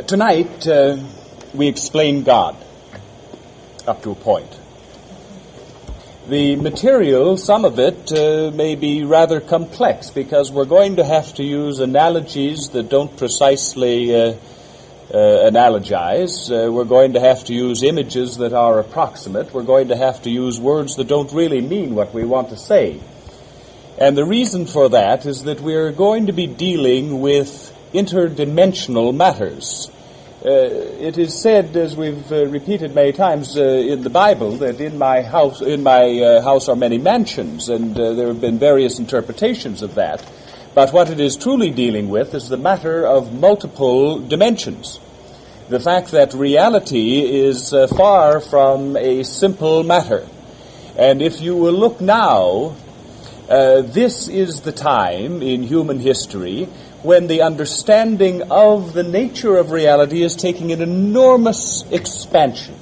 Tonight, we explain God, up to a point. The material, some of it, may be rather complex, because we're going to have to use analogies that don't precisely analogize. We're going to have to use images that are approximate. We're going to have to use words that don't really mean what we want to say. And the reason for that is that we're going to be dealing with interdimensional matters. It is said, as we've repeated many times in the Bible, that in my house are many mansions, and there have been various interpretations of that. But what it is truly dealing with is the matter of multiple dimensions. The fact that reality is far from a simple matter. And if you will look now, this is the time in human history when the understanding of the nature of reality is taking an enormous expansion.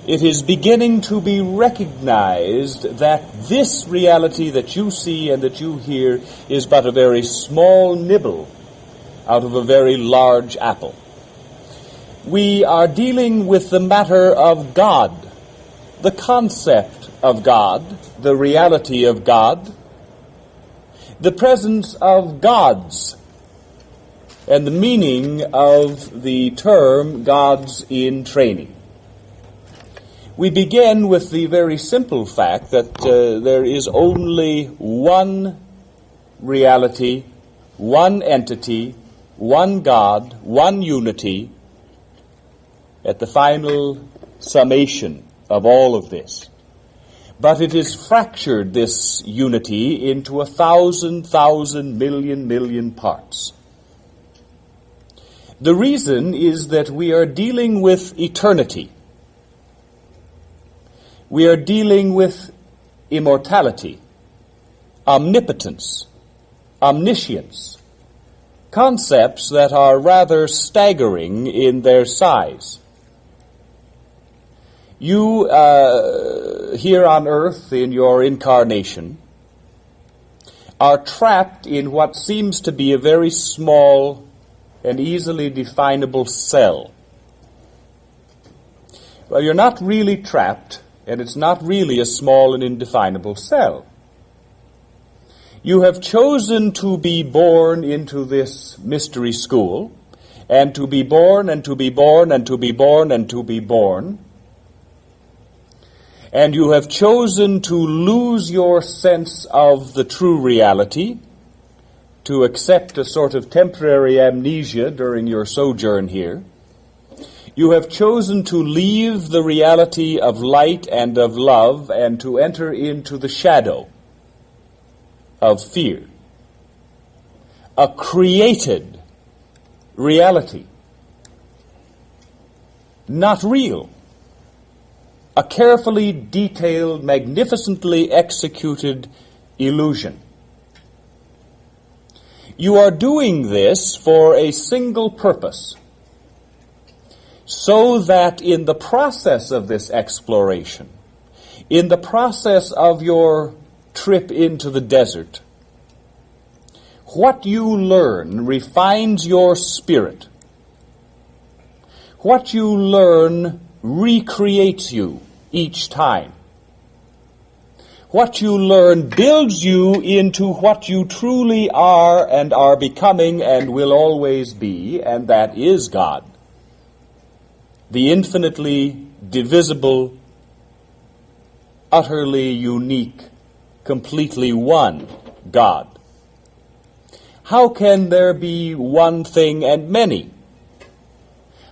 It is beginning to be recognized that this reality that you see and that you hear is but a very small nibble out of a very large apple. We are dealing with the matter of God, the concept of God, the reality of God, the presence of gods, and the meaning of the term gods in training. We begin with the very simple fact that there is only one reality, one entity, one God, one unity at the final summation of all of this. But it is fractured, this unity, into 1,000 million parts. The reason is that we are dealing with eternity. We are dealing with immortality, omnipotence, omniscience, concepts that are rather staggering in their size. You, here on earth in your incarnation, are trapped in what seems to be a very small and easily definable cell. Well, you're not really trapped, and it's not really a small and indefinable cell. You have chosen to be born into this mystery school, and to be born, and to be born, and to be born, and to be born. And you have chosen to lose your sense of the true reality, to accept a sort of temporary amnesia during your sojourn here. You have chosen to leave the reality of light and of love and to enter into the shadow of fear. A created reality. Not real. A carefully detailed, magnificently executed illusion. You are doing this for a single purpose, so that in the process of this exploration, in the process of your trip into the desert, what you learn refines your spirit. What you learn recreates you each time. What you learn builds you into what you truly are and are becoming and will always be, and that is God. The infinitely divisible, utterly unique, completely one God. How can there be one thing and many?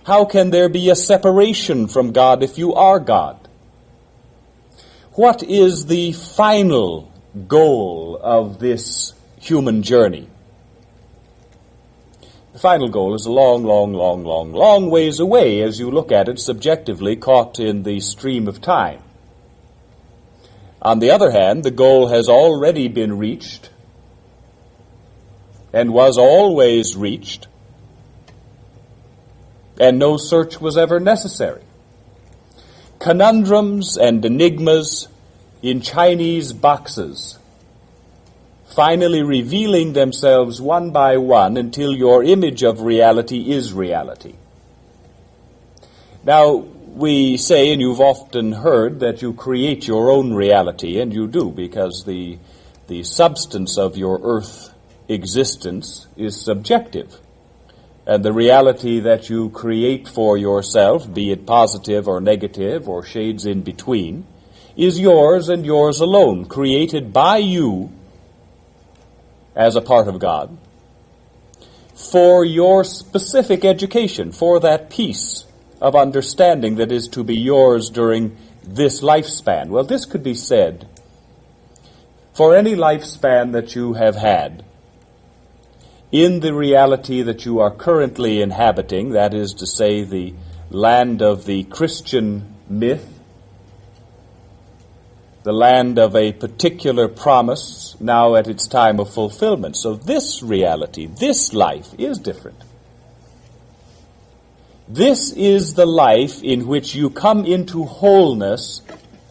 How can there be a separation from God if you are God? What is the final goal of this human journey? The final goal is a long ways away as you look at it subjectively, caught in the stream of time. On the other hand, the goal has already been reached and was always reached, and no search was ever necessary. Conundrums and enigmas in Chinese boxes, finally revealing themselves one by one until your image of reality is reality. Now, we say, and you've often heard, that you create your own reality, and you do, because the substance of your earth existence is subjective. And the reality that you create for yourself, be it positive or negative or shades in between, is yours and yours alone, created by you as a part of God, for your specific education, for that piece of understanding that is to be yours during this lifespan. Well, this could be said for any lifespan that you have had in the reality that you are currently inhabiting, that is to say, the land of the Christian myth, the land of a particular promise now at its time of fulfillment. So this reality, this life, is different. This is the life in which you come into wholeness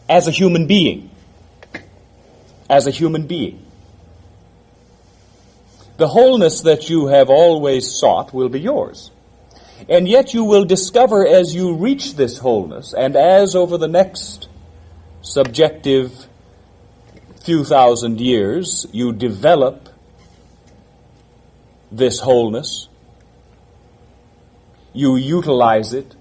as a human being. As a human being. The wholeness that you have always sought will be yours. And yet you will discover as you reach this wholeness, and as over the next subjective few thousand years you develop this wholeness, you utilize it,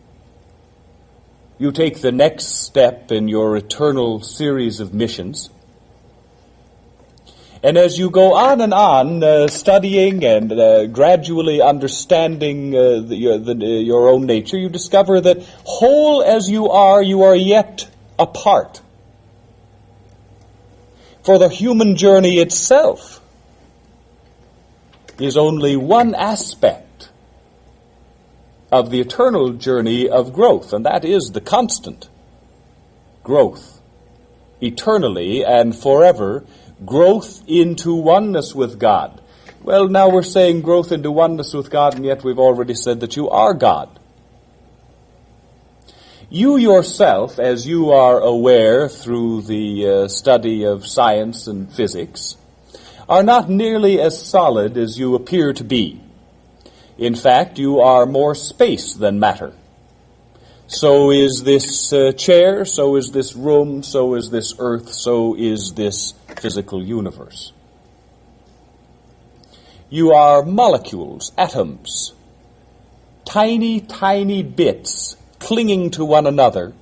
you take the next step in your eternal series of missions, and as you go on and on, studying and gradually understanding your own nature, you discover that whole as you are yet apart. For the human journey itself is only one aspect of the eternal journey of growth, and that is the constant growth, eternally and forever, growth into oneness with God. Well, now we're saying growth into oneness with God, and yet we've already said that you are God. You yourself, as you are aware through the study of science and physics, are not nearly as solid as you appear to be. In fact, you are more space than matter. So is this chair, so is this room, so is this earth, so is this physical universe. You are molecules, atoms, tiny, tiny bits clinging to one another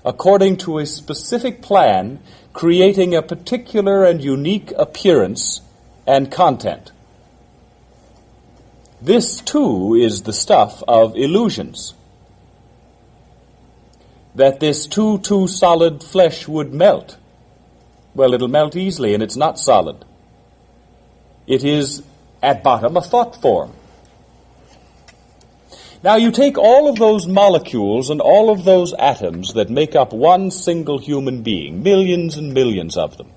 according to a specific plan, creating a particular and unique appearance and content. This, too, is the stuff of illusions. That this too solid flesh would melt. Well, it'll melt easily, and it's not solid. It is, at bottom, a thought form. Now you take all of those molecules and all of those atoms that make up one single human being, millions and millions of them.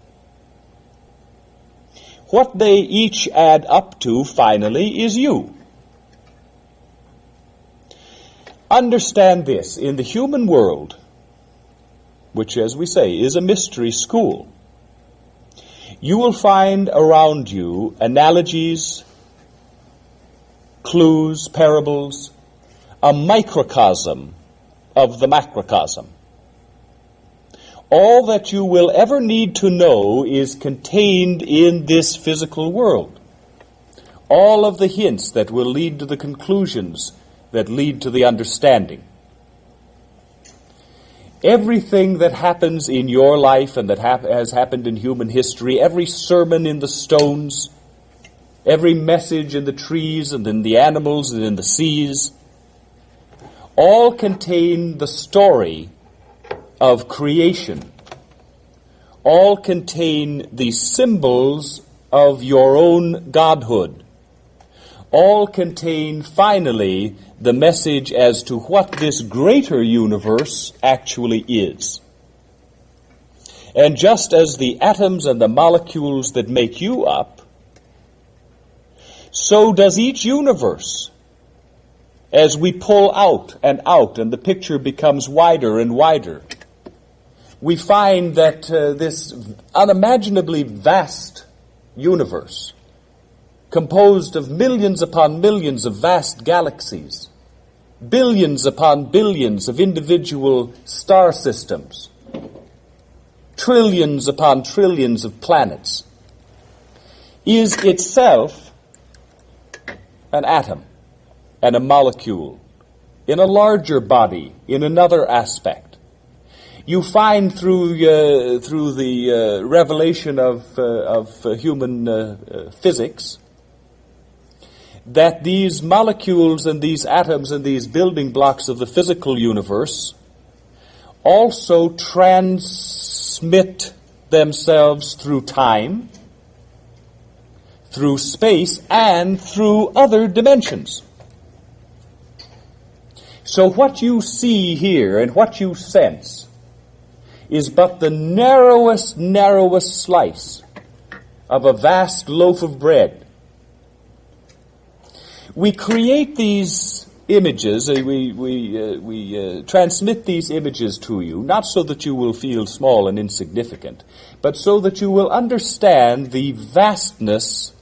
What they each add up to, finally, is you. Understand this, in the human world, which, as we say, is a mystery school, you will find around you analogies, clues, parables, a microcosm of the macrocosm. All that you will ever need to know is contained in this physical world. All of the hints that will lead to the conclusions that lead to the understanding. Everything that happens in your life and that has happened in human history, every sermon in the stones, every message in the trees and in the animals and in the seas, all contain the story of creation. All contain the symbols of your own godhood. All contain, finally, the message as to what this greater universe actually is. And just as the atoms and the molecules that make you up, so does each universe. As we pull out, and the picture becomes wider and wider, we find that this unimaginably vast universe, composed of millions upon millions of vast galaxies, billions upon billions of individual star systems, trillions upon trillions of planets, is itself an atom and a molecule in a larger body, in another aspect. You find through the revelation of human physics that these molecules and these atoms and these building blocks of the physical universe also transmit themselves through time, through space, and through other dimensions. So what you see here and what you sense is but the narrowest slice of a vast loaf of bread. We create these images, we transmit these images to you, not so that you will feel small and insignificant, but so that you will understand the vastness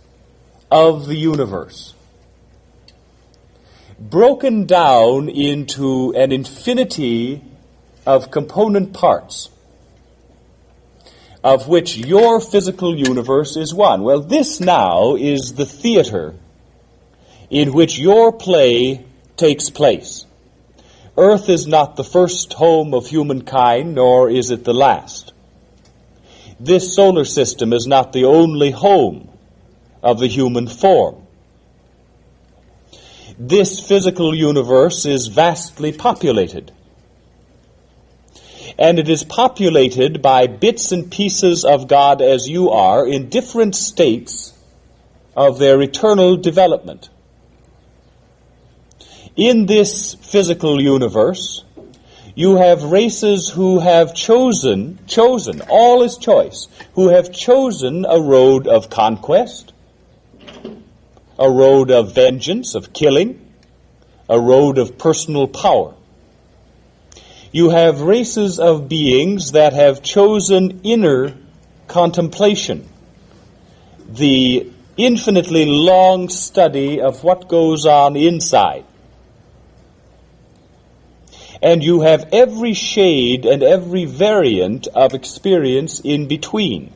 of the universe, broken down into an infinity of component parts, of which your physical universe is one. Well, this now is the theater in which your play takes place. Earth is not the first home of humankind, nor is it the last. This solar system is not the only home of the human form. This physical universe is vastly populated. And it is populated by bits and pieces of God as you are in different states of their eternal development. In this physical universe, you have races who have chosen, all is choice, who have chosen a road of conquest, a road of vengeance, of killing, a road of personal power. You have races of beings that have chosen inner contemplation, the infinitely long study of what goes on inside. And you have every shade and every variant of experience in between.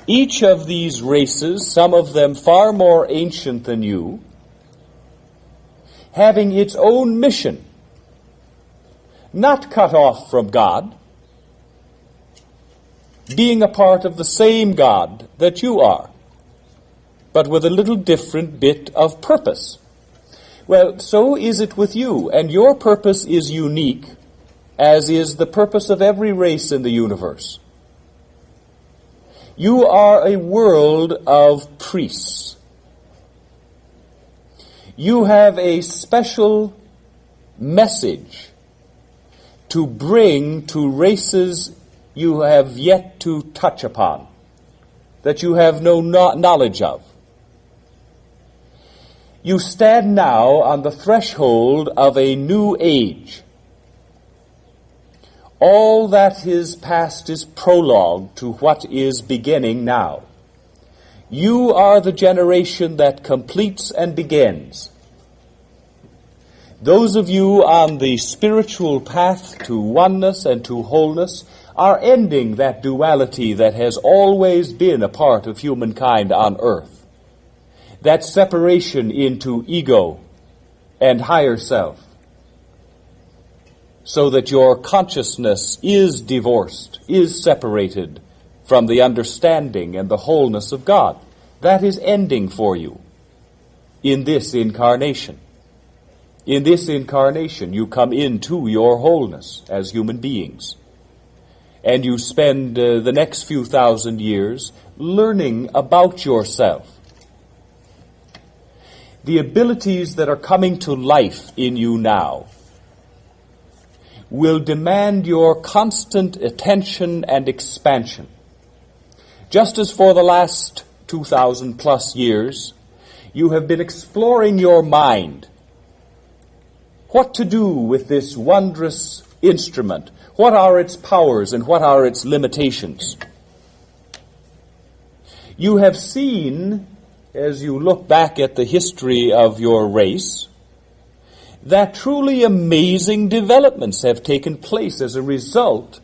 Each of these races, some of them far more ancient than you, having its own mission, not cut off from God, being a part of the same God that you are, but with a little different bit of purpose. Well, so is it with you, and your purpose is unique, as is the purpose of every race in the universe. You are a world of priests. You have a special message to bring to races you have yet to touch upon, that you have no knowledge of. You stand now on the threshold of a new age. All that is past is prologue to what is beginning now. You are the generation that completes and begins. Those of you on the spiritual path to oneness and to wholeness are ending that duality that has always been a part of humankind on earth. That separation into ego and higher self, so that your consciousness is divorced, is separated from the understanding and the wholeness of God. That is ending for you in this incarnation. In this incarnation, you come into your wholeness as human beings. And you spend the next few thousand years learning about yourself. The abilities that are coming to life in you now will demand your constant attention and expansion. Just as for the last 2,000 plus years, you have been exploring your mind. What to do with this wondrous instrument? What are its powers and what are its limitations? You have seen, as you look back at the history of your race, that truly amazing developments have taken place as a result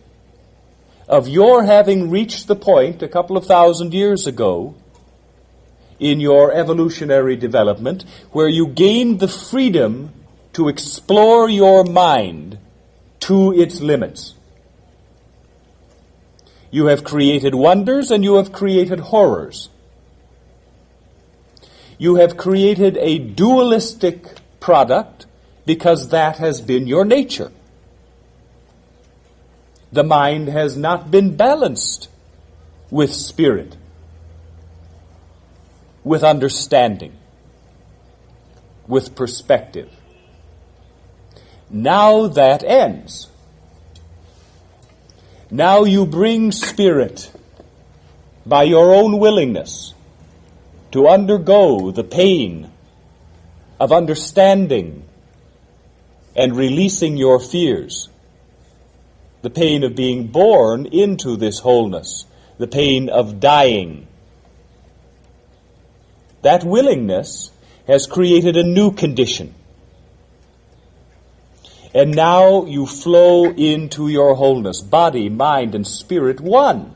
of your having reached the point a couple of thousand years ago in your evolutionary development where you gained the freedom to explore your mind to its limits. You have created wonders and you have created horrors. You have created a dualistic product because that has been your nature. The mind has not been balanced with spirit, with understanding, with perspective. Now that ends. Now you bring spirit by your own willingness to undergo the pain of understanding and releasing your fears, the pain of being born into this wholeness, the pain of dying. That willingness has created a new condition. And now you flow into your wholeness, body, mind, and spirit one.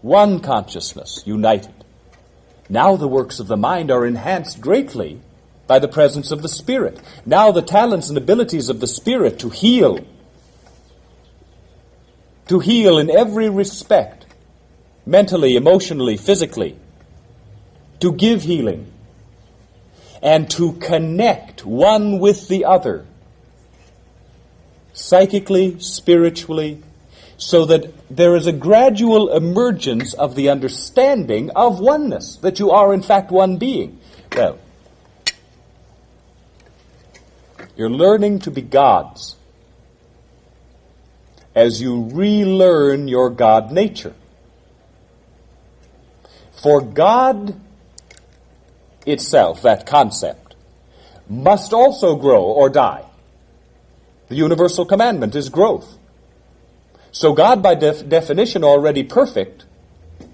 One consciousness, united. Now the works of the mind are enhanced greatly by the presence of the spirit. Now the talents and abilities of the spirit to heal in every respect, mentally, emotionally, physically, to give healing, and to connect one with the other, psychically, spiritually, so that there is a gradual emergence of the understanding of oneness, that you are in fact one being. Well, you're learning to be gods as you relearn your God nature. For God itself, that concept, must also grow or die. The universal commandment is growth. So God, by definition already perfect,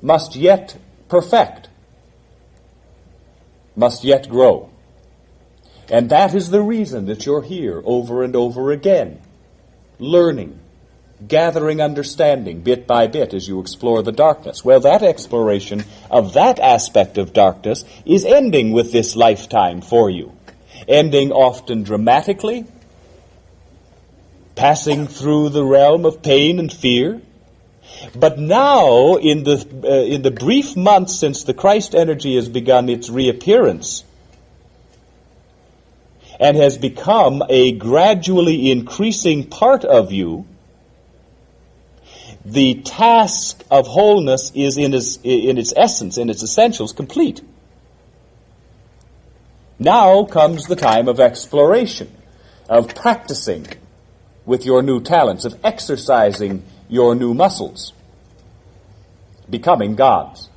must yet perfect, must yet grow. And that is the reason that you're here over and over again, learning, gathering understanding bit by bit as you explore the darkness. Well, that exploration of that aspect of darkness is ending with this lifetime for you. Ending often dramatically, passing through the realm of pain and fear. But now, in the brief months since the Christ energy has begun its reappearance, and has become a gradually increasing part of you, the task of wholeness is in its essence, in its essentials, complete. Now comes the time of exploration, of practicing with your new talents, of exercising your new muscles, becoming gods.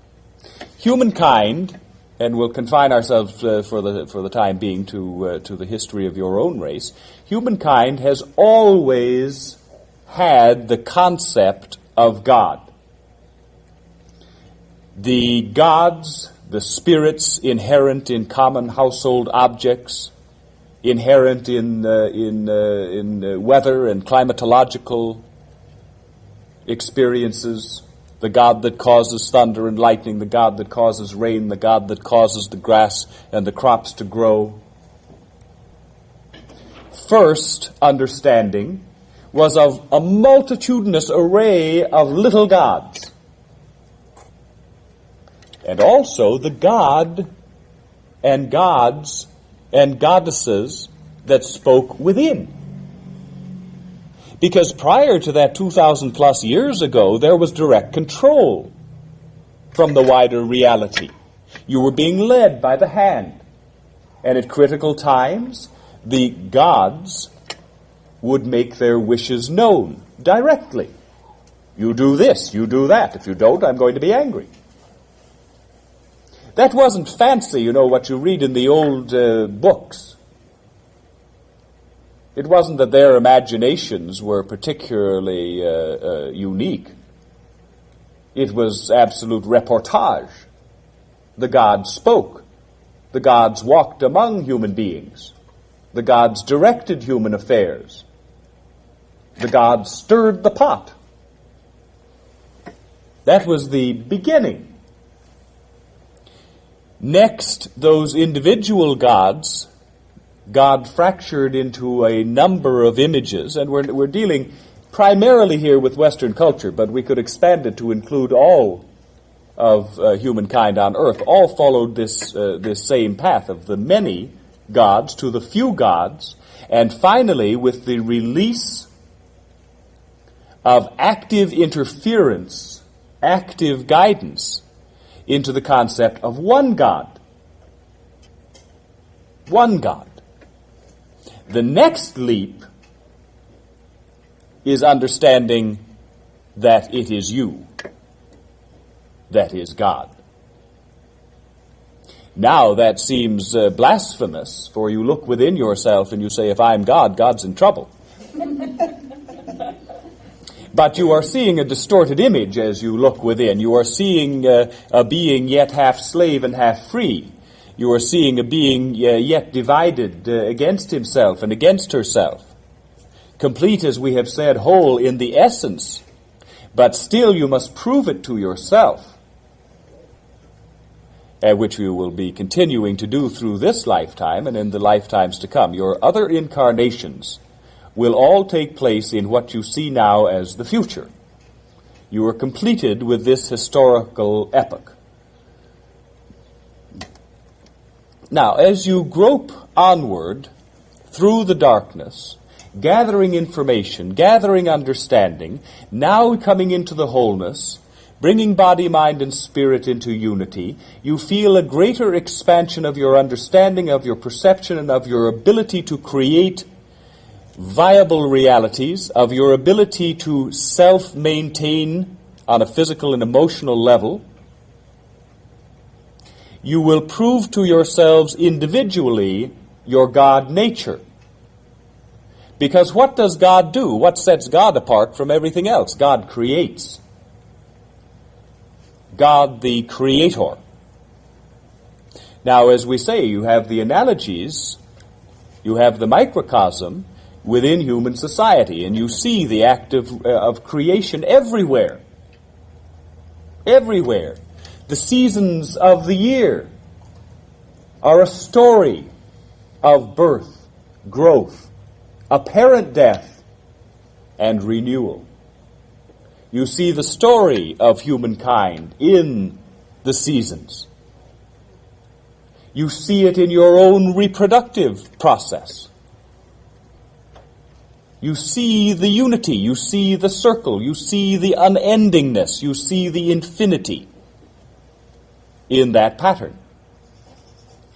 Humankind, and we'll confine ourselves for the time being to the history of your own race, humankind has always had the concept of God. The gods, the spirits inherent in common household objects, inherent in weather and climatological experiences, the God that causes thunder and lightning, the God that causes rain, the God that causes the grass and the crops to grow. First understanding was of a multitudinous array of little gods. And also the God and gods and goddesses that spoke within. Because prior to that 2,000 plus years ago, there was direct control from the wider reality. You were being led by the hand. And at critical times, the gods would make their wishes known directly. You do this, you do that. If you don't, I'm going to be angry. That wasn't fancy, you know, what you read in the old books. It wasn't that their imaginations were particularly unique. It was absolute reportage. The gods spoke. The gods walked among human beings. The gods directed human affairs. The gods stirred the pot. That was the beginning. Next, those individual gods, God fractured into a number of images, and we're dealing primarily here with Western culture, but we could expand it to include all of humankind on earth. All followed this same path of the many gods to the few gods, and finally, with the release of active interference, active guidance, into the concept of one God. One God. The next leap is understanding that it is you that is God. Now that seems blasphemous, for you look within yourself and you say, if I'm God, God's in trouble. But you are seeing a distorted image as you look within. You are seeing a being yet half slave and half free. You are seeing a being yet divided against himself and against herself. Complete, as we have said, whole in the essence. But still you must prove it to yourself, which we will be continuing to do through this lifetime and in the lifetimes to come. Your other incarnations will all take place in what you see now as the future. You are completed with this historical epoch. Now, as you grope onward through the darkness, gathering information, gathering understanding, now coming into the wholeness, bringing body, mind, and spirit into unity, you feel a greater expansion of your understanding, of your perception, and of your ability to create viable realities, of your ability to self-maintain on a physical and emotional level. You will prove to yourselves individually your God nature. Because what does God do? What sets God apart from everything else? God creates. God the Creator. Now, as we say, you have the analogies, you have the microcosm within human society, and you see the act of creation everywhere. Everywhere. The seasons of the year are a story of birth, growth, apparent death, and renewal. You see the story of humankind in the seasons. You see it in your own reproductive process. You see the unity, you see the circle, you see the unendingness, you see the infinity in that pattern.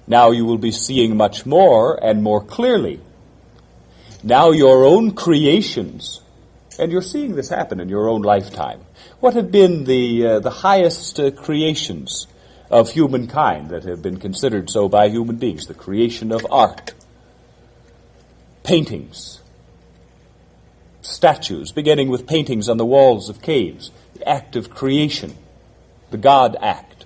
Now you will be seeing much more and more clearly. Now your own creations, and you're seeing this happen in your own lifetime. What have been the highest creations of humankind that have been considered so by human beings? The creation of art, paintings, statues, beginning with paintings on the walls of caves, the act of creation, the God act,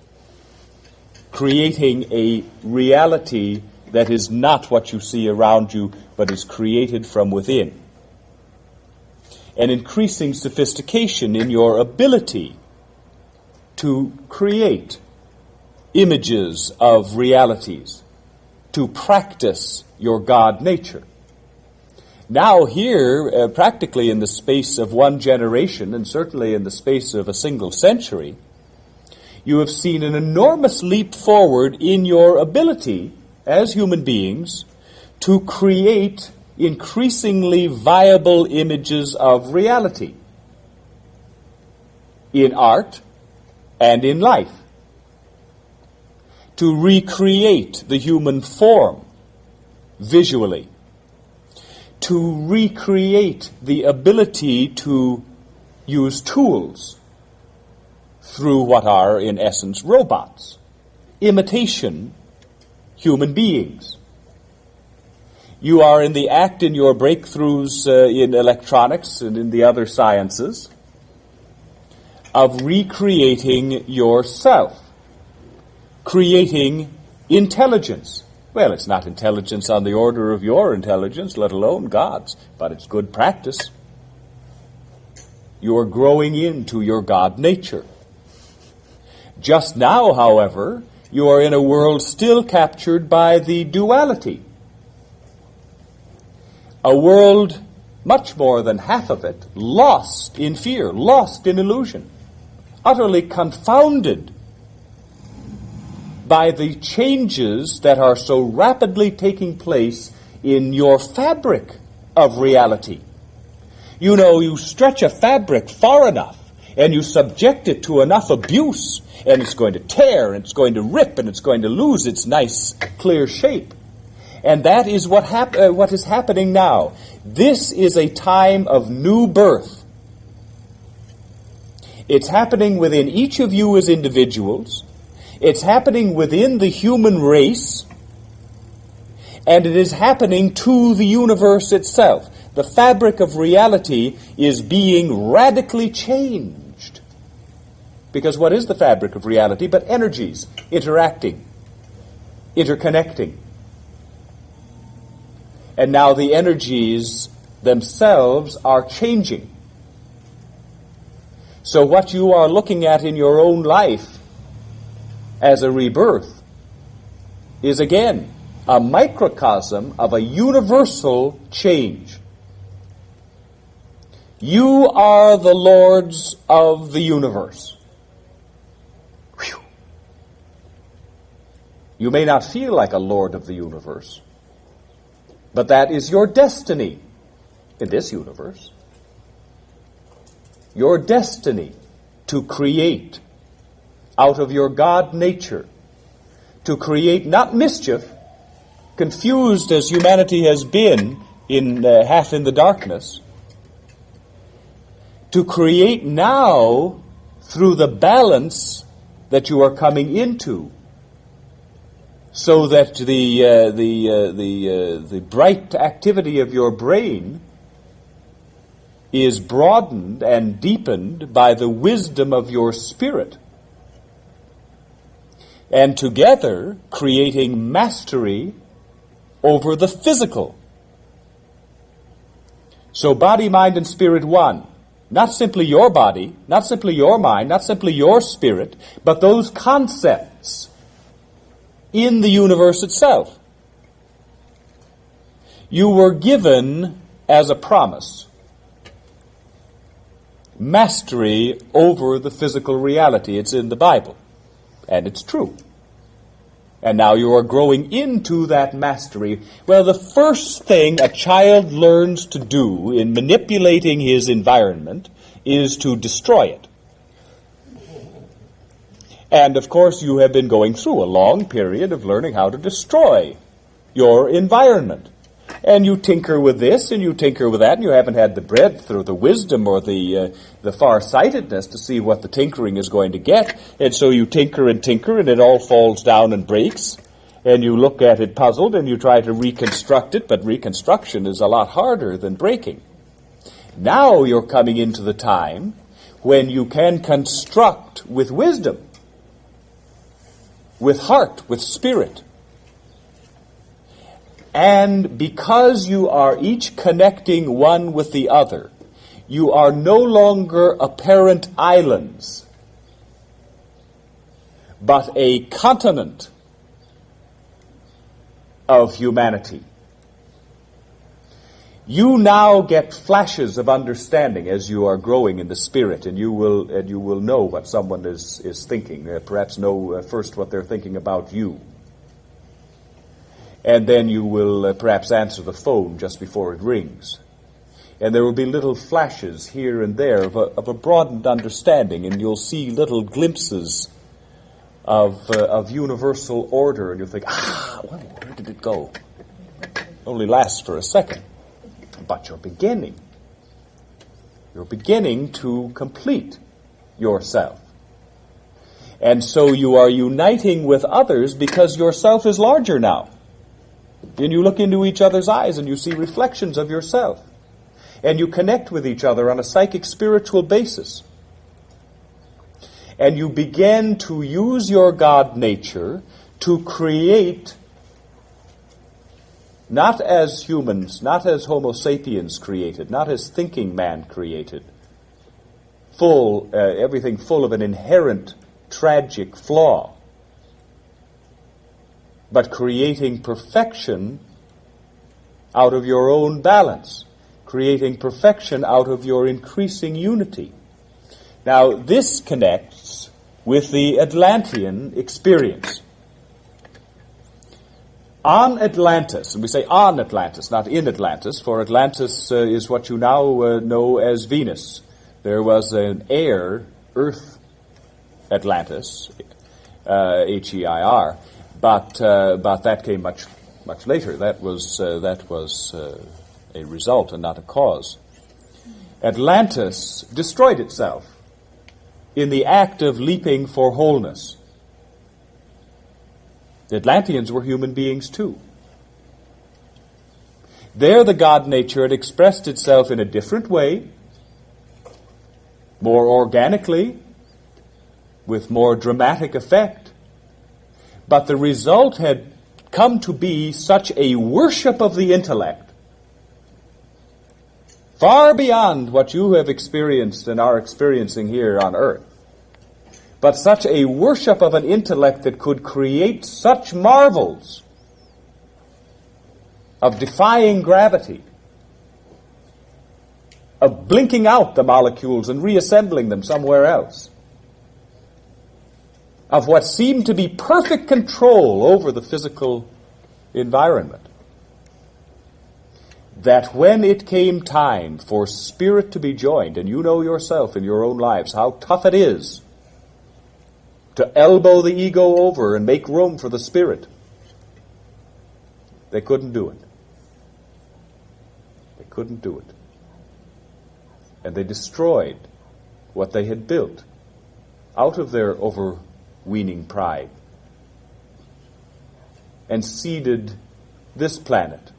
creating a reality that is not what you see around you, but is created from within. An increasing sophistication in your ability to create images of realities, to practice your God nature. Now here, practically in the space of one generation, and certainly in the space of a single century, you have seen an enormous leap forward in your ability as human beings to create increasingly viable images of reality in art and in life. To recreate the human form visually. To recreate the ability to use tools through what are, in essence, robots. Imitation human beings. You are in the act in your breakthroughs in electronics and in the other sciences of recreating yourself, creating intelligence. Well, it's not intelligence on the order of your intelligence, let alone God's, but it's good practice. You are growing into your God nature. Just now, however, you are in a world still captured by the duality. A world, much more than half of it, lost in fear, lost in illusion, utterly confounded by the changes that are so rapidly taking place in your fabric of reality. You know, you stretch a fabric far enough, and you subject it to enough abuse, and it's going to tear, and it's going to rip, and it's going to lose its nice, clear shape. And that is what is happening now. This is a time of new birth. It's happening within each of you as individuals. It's happening within the human race. And it is happening to the universe itself. The fabric of reality is being radically changed. Because what is the fabric of reality but energies interacting, interconnecting? And now the energies themselves are changing. So what you are looking at in your own life as a rebirth is again a microcosm of a universal change. You are the lords of the universe. Whew. You may not feel like a lord of the universe, but that is your destiny in this universe. Your destiny to create out of your God nature, to create not mischief, confused as humanity has been in half in the darkness, to create now through the balance that you are coming into, so that the bright activity of your brain is broadened and deepened by the wisdom of your spirit, and together creating mastery over the physical. So body, mind, and spirit one. Not simply your body, not simply your mind, not simply your spirit, but those concepts in the universe itself. You were given as a promise mastery over the physical reality. It's in the Bible, and it's true. And now you are growing into that mastery. Well, the first thing a child learns to do in manipulating his environment is to destroy it. And, of course, you have been going through a long period of learning how to destroy your environment. And you tinker with this and you tinker with that, and you haven't had the breadth or the wisdom or the far-sightedness to see what the tinkering is going to get. And so you tinker, and it all falls down and breaks. And you look at it puzzled, and you try to reconstruct it, but reconstruction is a lot harder than breaking. Now you're coming into the time when you can construct with wisdom, with heart, with spirit. And because you are each connecting one with the other, you are no longer apparent islands, but a continent of humanity. You now get flashes of understanding as you are growing in the spirit, and you will know what someone is thinking. Perhaps know first what they're thinking about you. And then you will perhaps answer the phone just before it rings. And there will be little flashes here and there of a broadened understanding, and you'll see little glimpses of universal order, and you'll think, well, where did it go? It only lasts for a second. But you're beginning. You're beginning to complete yourself. And so you are uniting with others because yourself is larger now. And you look into each other's eyes and you see reflections of yourself. And you connect with each other on a psychic spiritual basis. And you begin to use your God nature to create, not as humans, not as Homo sapiens created, not as thinking man created, everything full of an inherent tragic flaw, but creating perfection out of your own balance, creating perfection out of your increasing unity. Now, this connects with the Atlantean experience. On Atlantis, and we say on Atlantis, not in Atlantis, for Atlantis is what you now know as Venus. There was an air, Earth Atlantis, H-E-I-R, but that came much later. That was a result and not a cause. Atlantis destroyed itself in the act of leaping for wholeness. The Atlanteans were human beings too. There the God nature had expressed itself in a different way, more organically, with more dramatic effect. But the result had come to be such a worship of the intellect, far beyond what you have experienced and are experiencing here on earth, but such a worship of an intellect that could create such marvels of defying gravity, of blinking out the molecules and reassembling them somewhere else, of what seemed to be perfect control over the physical environment, that when it came time for spirit to be joined, and you know yourself in your own lives how tough it is to elbow the ego over and make room for the spirit, they couldn't do it. They couldn't do it. And they destroyed what they had built out of their overweening pride and seeded this planet.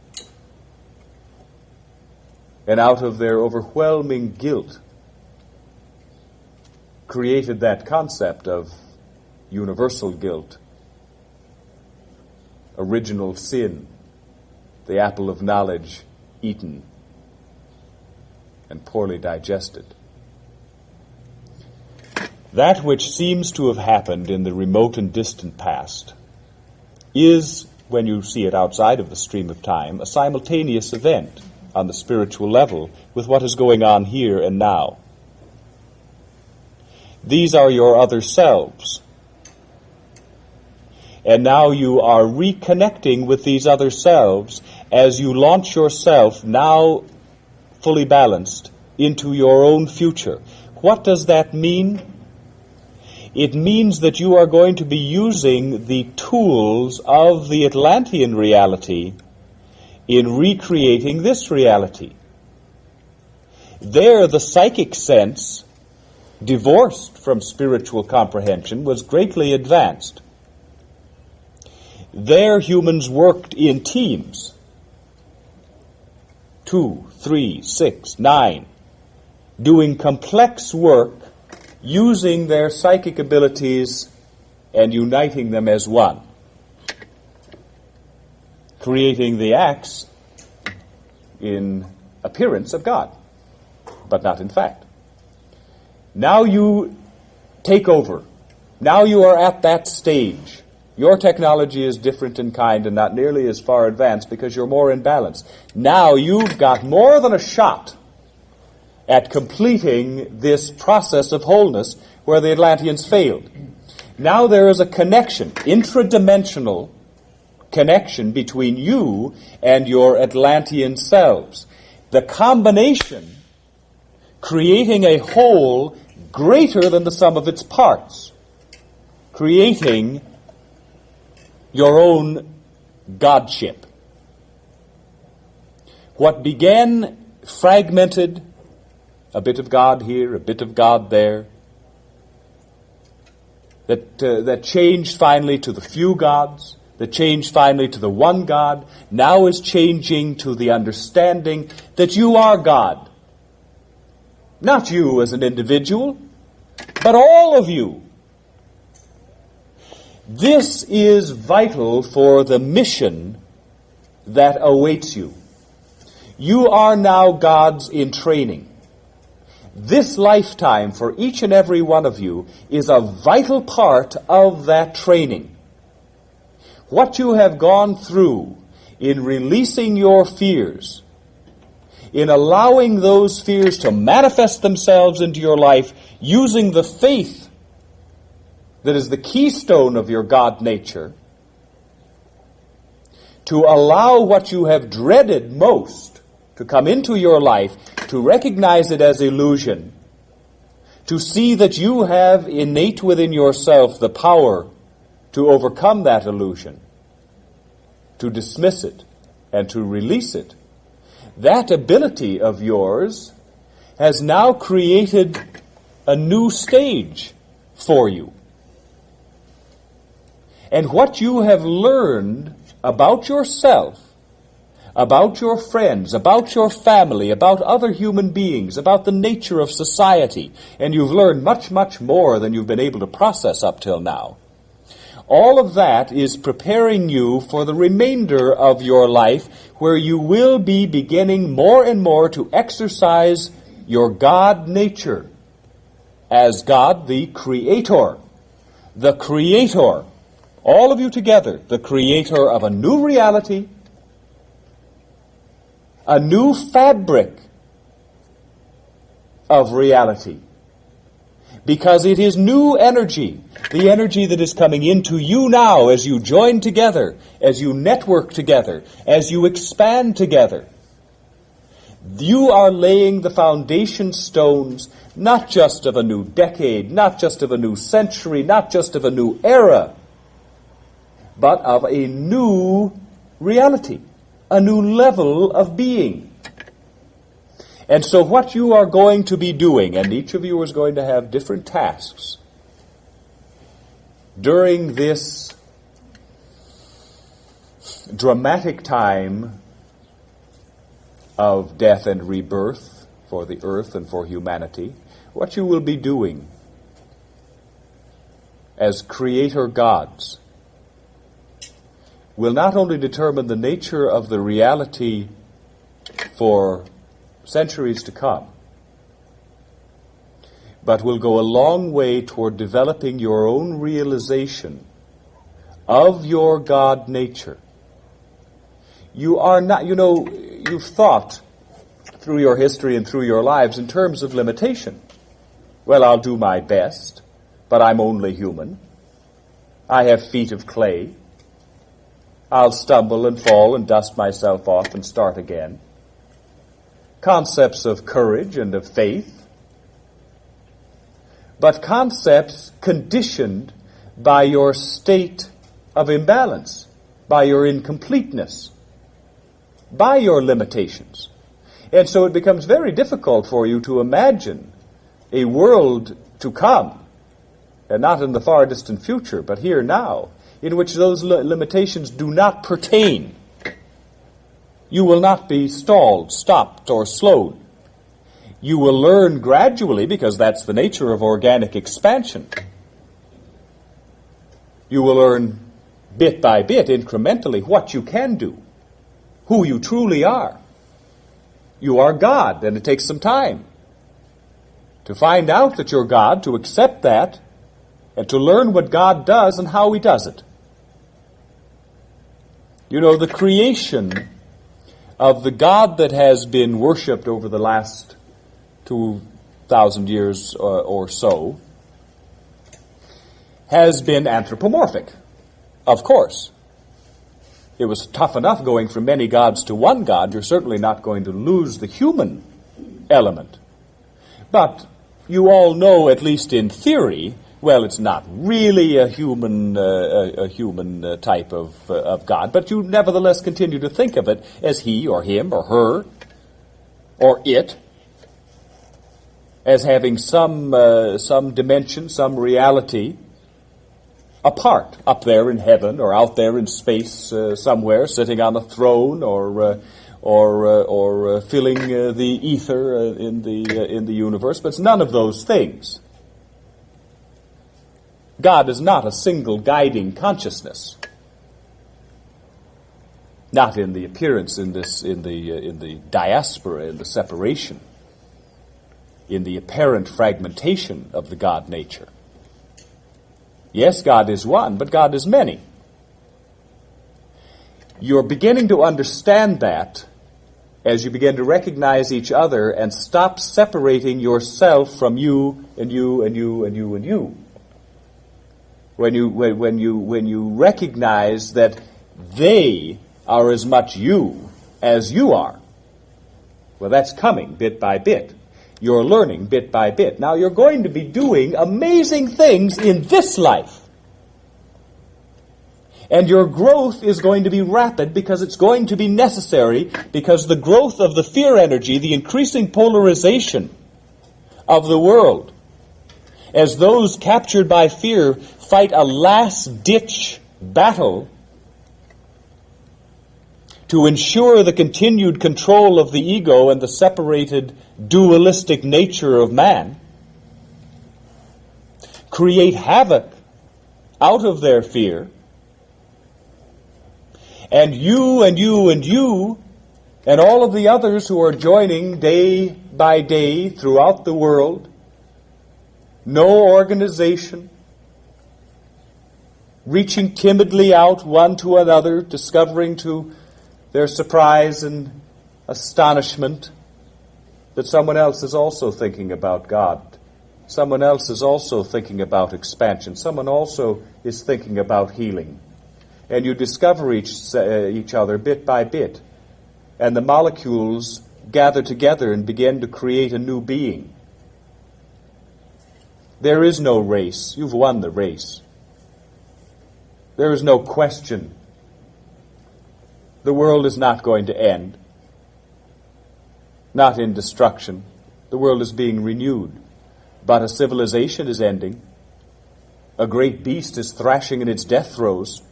And out of their overwhelming guilt created that concept of universal guilt, original sin, the apple of knowledge eaten and poorly digested. That which seems to have happened in the remote and distant past is, when you see it outside of the stream of time, a simultaneous event on the spiritual level with what is going on here and now. These are your other selves. And now you are reconnecting with these other selves as you launch yourself, now fully balanced, into your own future. What does that mean? It means that you are going to be using the tools of the Atlantean reality in recreating this reality. There, the psychic sense, divorced from spiritual comprehension, was greatly advanced. There, humans worked in teams. 2, 3, 6, 9, doing complex work, using their psychic abilities and uniting them as one, creating the acts in appearance of God, but not in fact. Now you take over. Now you are at that stage. Your technology is different in kind and not nearly as far advanced because you're more in balance. Now you've got more than a shot at completing this process of wholeness where the Atlanteans failed. Now there is a connection, intradimensional connection between you and your Atlantean selves. The combination creating a whole greater than the sum of its parts, creating your own godship. What began fragmented, a bit of God here, a bit of God there, that changed finally to the few gods, that changed finally to the one God, now is changing to the understanding that you are God. Not you as an individual, but all of you. This is vital for the mission that awaits you. You are now gods in training. This lifetime for each and every one of you is a vital part of that training. What you have gone through in releasing your fears, in allowing those fears to manifest themselves into your life, using the faith that is the keystone of your God nature, to allow what you have dreaded most to come into your life, to recognize it as illusion, to see that you have innate within yourself the power to overcome that illusion, to dismiss it, and to release it. That ability of yours has now created a new stage for you. And what you have learned about yourself, about your friends, about your family, about other human beings, about the nature of society, and you've learned much, much more than you've been able to process up till now. All of that is preparing you for the remainder of your life, where you will be beginning more and more to exercise your God nature as God the Creator. The Creator, all of you together, the Creator of a new reality, a new fabric of reality. Because it is new energy, the energy that is coming into you now as you join together, as you network together, as you expand together. You are laying the foundation stones not just of a new decade, not just of a new century, not just of a new era, but of a new reality, a new level of being. And so what you are going to be doing, and each of you is going to have different tasks during this dramatic time of death and rebirth for the earth and for humanity, what you will be doing as creator gods will not only determine the nature of the reality for centuries to come, but will go a long way toward developing your own realization of your God nature. You are not, you've thought through your history and through your lives in terms of limitation. Well, I'll do my best, but I'm only human. I have feet of clay. I'll stumble and fall and dust myself off and start again. Concepts of courage and of faith, but concepts conditioned by your state of imbalance, by your incompleteness, by your limitations. And so it becomes very difficult for you to imagine a world to come, and not in the far distant future, but here now, in which those limitations do not pertain. You will not be stalled, stopped, or slowed. You will learn gradually, because that's the nature of organic expansion. You will learn bit by bit, incrementally, what you can do, who you truly are. You are God, and it takes some time to find out that you're God, to accept that, and to learn what God does and how He does it. The creation of the God that has been worshipped over the last 2,000 years or so has been anthropomorphic, of course. It was tough enough going from many gods to one God. You're certainly not going to lose the human element. But you all know, at least in theory, well, it's not really a human type of God, but you nevertheless continue to think of it as he or him or her or it, as having some dimension, some reality apart, up there in heaven or out there in space somewhere, sitting on a throne or filling the ether in the universe. But it's none of those things. God is not a single guiding consciousness. Not in the appearance, in the diaspora, in the separation, in the apparent fragmentation of the God nature. Yes, God is one, but God is many. You're beginning to understand that as you begin to recognize each other and stop separating yourself from you and you and you and you and you. When you recognize that they are as much you as you are, well, that's coming bit by bit. You're learning bit by bit. Now, you're going to be doing amazing things in this life. And your growth is going to be rapid because it's going to be necessary, because the growth of the fear energy, the increasing polarization of the world, as those captured by fear fight a last-ditch battle to ensure the continued control of the ego and the separated dualistic nature of man, create havoc out of their fear. And you and you and you and all of the others who are joining day by day throughout the world, no organization, reaching timidly out one to another, discovering to their surprise and astonishment that someone else is also thinking about God. Someone else is also thinking about expansion. Someone also is thinking about healing. And you discover each other bit by bit. And the molecules gather together and begin to create a new being. There is no race. You've won the race. There is no question. The world is not going to end. Not in destruction. The world is being renewed. But a civilization is ending. A great beast is thrashing in its death throes.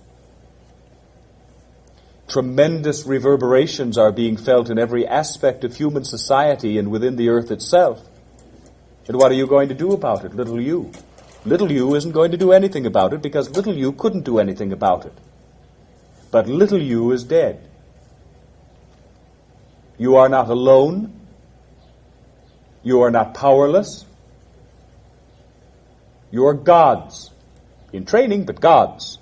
Tremendous reverberations are being felt in every aspect of human society and within the earth itself. And what are you going to do about it, little you? Little you isn't going to do anything about it because little you couldn't do anything about it. But little you is dead. You are not alone. You are not powerless. You are gods. In training, but gods.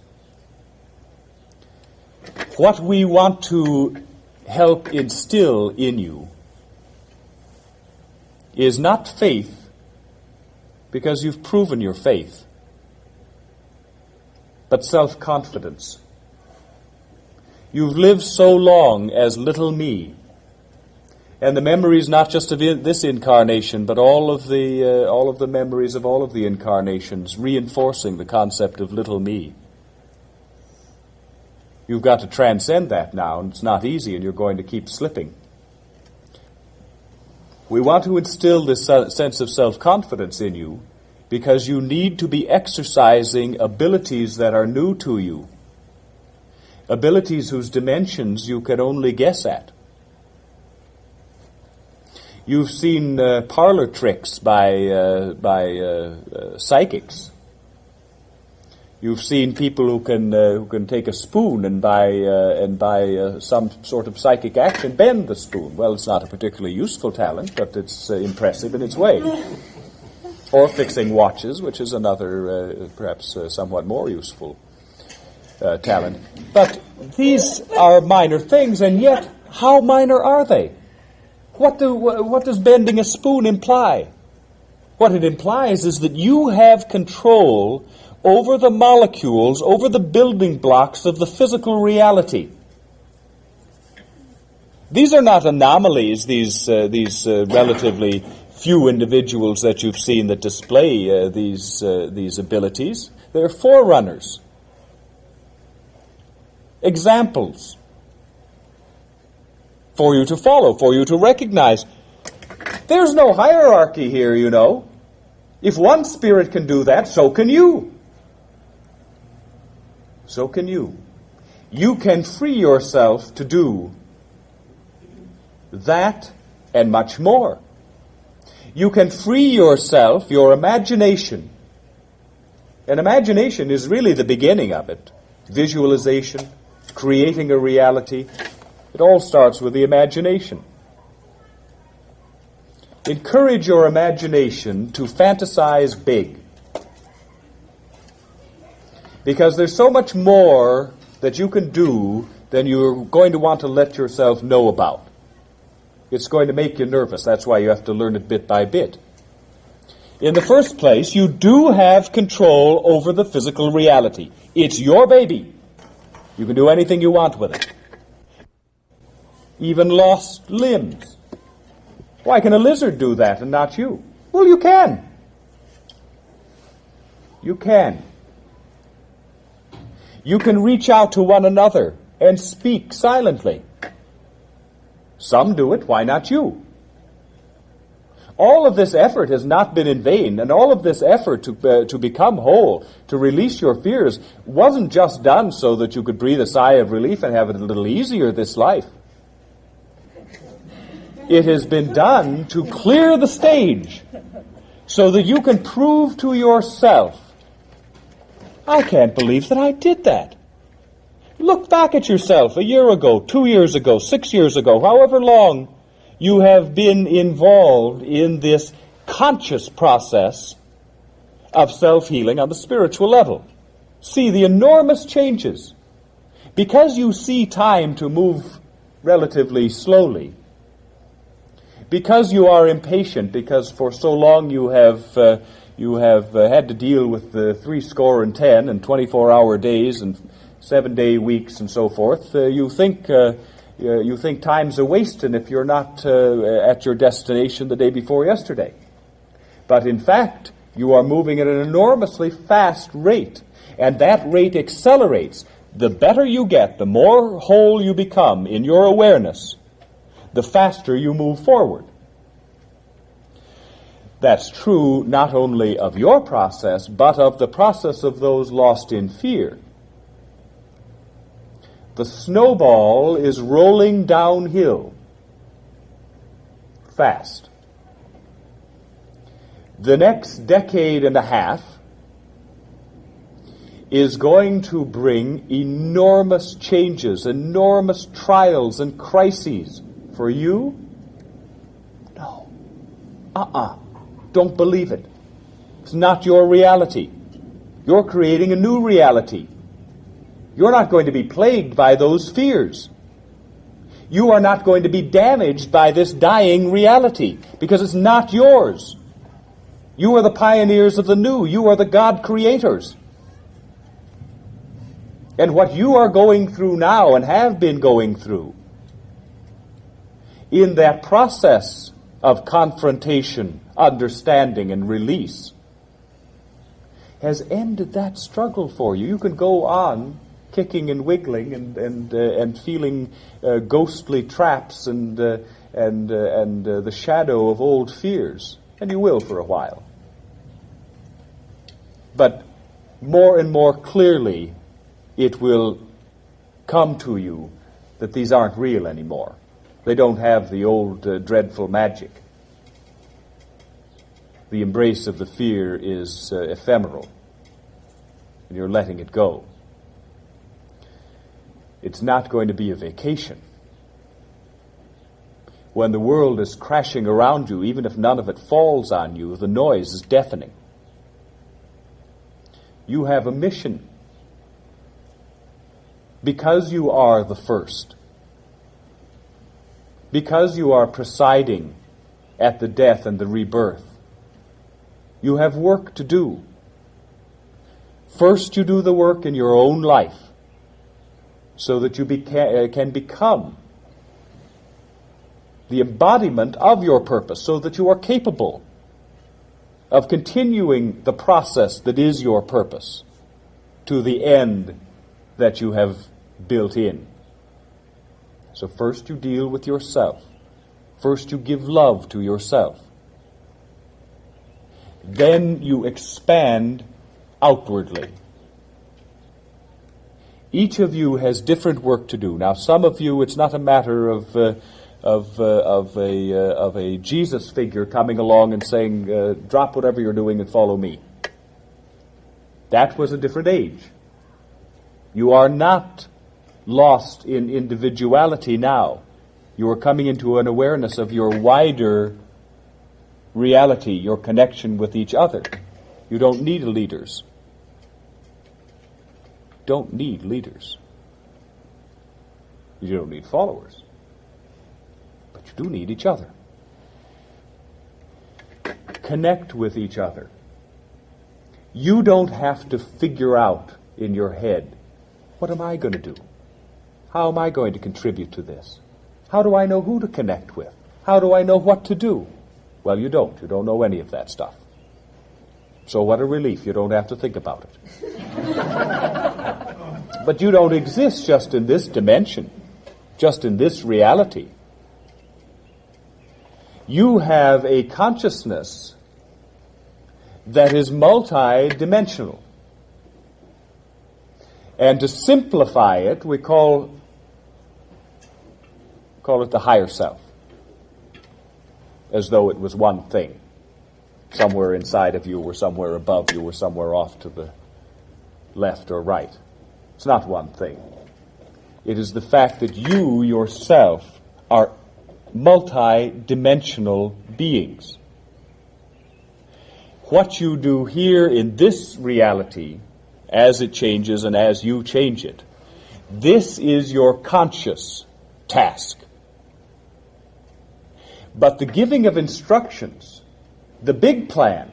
What we want to help instill in you is not faith, because you've proven your faith, but self-confidence. You've lived so long as little me, and the memories not just of this incarnation, but all of the memories of all of the incarnations, reinforcing the concept of little me. You've got to transcend that now, and it's not easy, and you're going to keep slipping. We want to instill this sense of self-confidence in you because you need to be exercising abilities that are new to you, abilities whose dimensions you can only guess at. You've seen parlor tricks by psychics. You've seen people who can take a spoon and by some sort of psychic action bend the spoon. Well, it's not a particularly useful talent, but it's impressive in its way. Or fixing watches, which is another, perhaps somewhat more useful talent. But these are minor things, and yet, how minor are they? What does bending a spoon imply? What it implies is that you have control over the molecules, over the building blocks of the physical reality. These are not anomalies, these relatively few individuals that you've seen that display these abilities. They're forerunners, examples for you to follow, for you to recognize. There's no hierarchy here, you know. If one spirit can do that, so can you. So can you. You can free yourself to do that and much more. You can free yourself, your imagination, And imagination is really the beginning of it. Visualization, creating a reality. It all starts with the imagination. Encourage your imagination to fantasize big. Because there's so much more that you can do than you're going to want to let yourself know about. It's going to make you nervous. That's why you have to learn it bit by bit. In the first place, you do have control over the physical reality. It's your baby. You can do anything you want with it. Even lost limbs. Why can a lizard do that and not you? Well, you can. You can. You can reach out to one another and speak silently. Some do it, why not you? All of this effort has not been in vain, and all of this effort to become whole, to release your fears, wasn't just done so that you could breathe a sigh of relief and have it a little easier this life. It has been done to clear the stage so that you can prove to yourself, I can't believe that I did that. Look back at yourself a year ago, 2 years ago, 6 years ago, however long you have been involved in this conscious process of self-healing on the spiritual level. See the enormous changes. Because you see time to move relatively slowly, because you are impatient, because for so long you have had to deal with the 70 and 24-hour days and 7-day weeks and so forth, you think time's a wasting if you're not at your destination the day before yesterday. But in fact, you are moving at an enormously fast rate, and that rate accelerates. The better you get, the more whole you become in your awareness, the faster you move forward. That's true not only of your process, but of the process of those lost in fear. The snowball is rolling downhill fast. The next decade and a half is going to bring enormous changes, enormous trials and crises. For you? No. Don't believe it. It's not your reality. You're creating a new reality. You're not going to be plagued by those fears. You are not going to be damaged by this dying reality, because it's not yours. You are the pioneers of the new. You are the God creators. And what you are going through now and have been going through, in that process of confrontation, understanding, and release, has ended that struggle for you. You can go on kicking and wiggling and feeling ghostly traps and the shadow of old fears, and you will for a while. But more and more clearly, it will come to you that these aren't real anymore. They don't have the old dreadful magic. The embrace of the fear is ephemeral, and you're letting it go. It's not going to be a vacation. When the world is crashing around you, even if none of it falls on you, the noise is deafening. You have a mission. Because you are the first. Because you are presiding at the death and the rebirth. You have work to do. First you do the work in your own life, so that you can become the embodiment of your purpose, so that you are capable of continuing the process that is your purpose to the end that you have built in. So first you deal with yourself. First you give love to yourself. Then you expand outwardly. Each of you has different work to do. Now, some of you, it's not a matter of a Jesus figure coming along and saying, drop whatever you're doing and follow me. That was a different age. You are not lost in individuality now. You are coming into an awareness of your wider reality, your connection with each other. You don't need leaders. Don't need leaders. You don't need followers. But you do need each other. Connect with each other. You don't have to figure out in your head, what am I going to do? How am I going to contribute to this? How do I know who to connect with? How do I know what to do? Well, you don't. You don't know any of that stuff. So what a relief. You don't have to think about it. But you don't exist just in this dimension, just in this reality. You have a consciousness that is multi-dimensional. And to simplify it, we call it the higher self, as though it was one thing, somewhere inside of you or somewhere above you or somewhere off to the left or right. It's not one thing. It is the fact that you yourself are multi-dimensional beings. What you do here in this reality, as it changes and as you change it, this is your conscious task. But the giving of instructions, the big plan,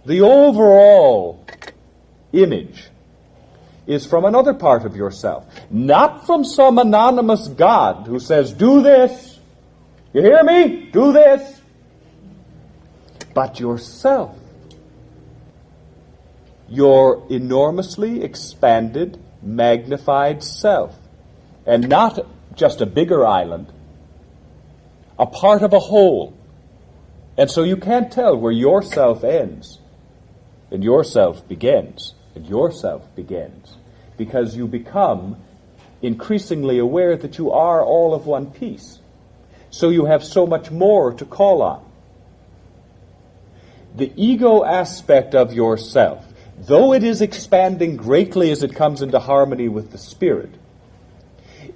the overall image, is from another part of yourself. Not from some anonymous God who says, do this. You hear me? Do this. But yourself. Your enormously expanded, magnified self. And not just a bigger island. A part of a whole. And so you can't tell where yourself ends and yourself begins. And yourself begins. Because you become increasingly aware that you are all of one piece. So you have so much more to call on. The ego aspect of yourself, though it is expanding greatly as it comes into harmony with the spirit,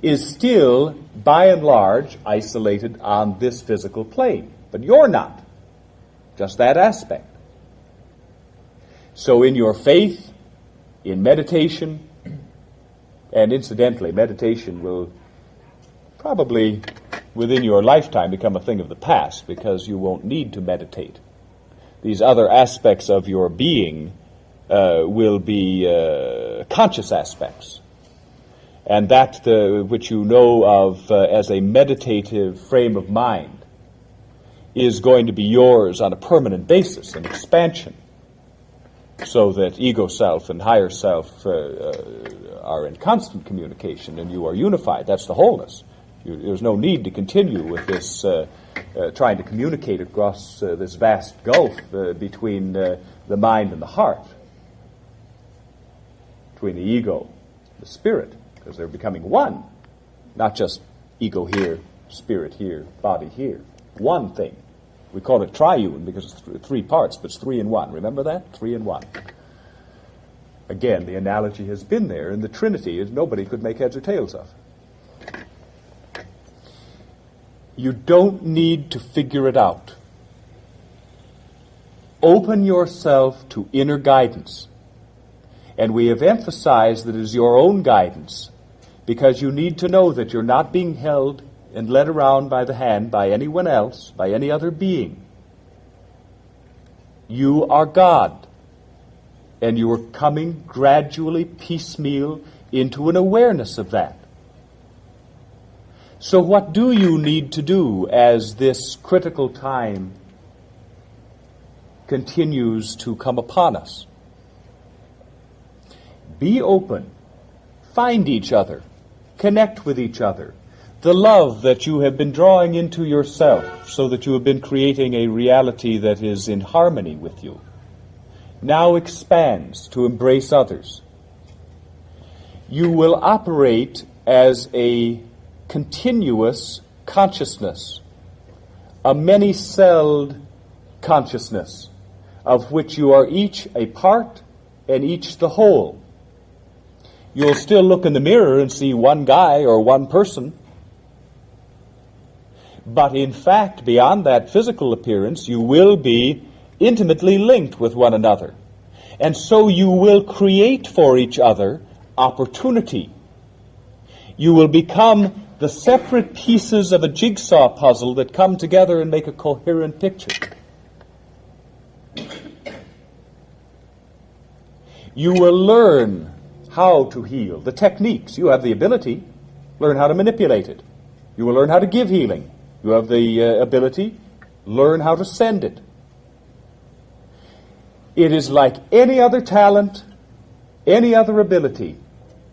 is still, by and large, isolated on this physical plane. But you're not. Just that aspect. So in your faith, in meditation, and incidentally, meditation will probably, within your lifetime, become a thing of the past, because you won't need to meditate. These other aspects of your being will be conscious aspects. And that which you know of as a meditative frame of mind is going to be yours on a permanent basis, an expansion, so that ego self and higher self are in constant communication and you are unified. That's the wholeness. There's no need to continue with this trying to communicate across this vast gulf between the mind and the heart, between the ego and the spirit, because they're becoming one, not just ego here, spirit here, body here. One thing. We call it triune because it's three parts, but it's 3 in 1. Remember that? 3 in 1. Again, the analogy has been there in the Trinity, as nobody could make heads or tails of. You don't need to figure it out. Open yourself to inner guidance. And we have emphasized that it is your own guidance, because you need to know that you're not being held and led around by the hand by anyone else, by any other being. You are God. And you are coming gradually, piecemeal, into an awareness of that. So what do you need to do as this critical time continues to come upon us? Be open. Find each other. Connect with each other. The love that you have been drawing into yourself, so that you have been creating a reality that is in harmony with you, now expands to embrace others. You will operate as a continuous consciousness, a many-celled consciousness, of which you are each a part and each the whole. You'll still look in the mirror and see one guy or one person, but in fact, beyond that physical appearance, you will be intimately linked with one another. And so you will create for each other opportunity. You will become the separate pieces of a jigsaw puzzle that come together and make a coherent picture. You will learn how to heal, the techniques. You have the ability. Learn how to manipulate it. You will learn how to give healing. You have the ability. Learn how to send it. It is like any other talent, any other ability.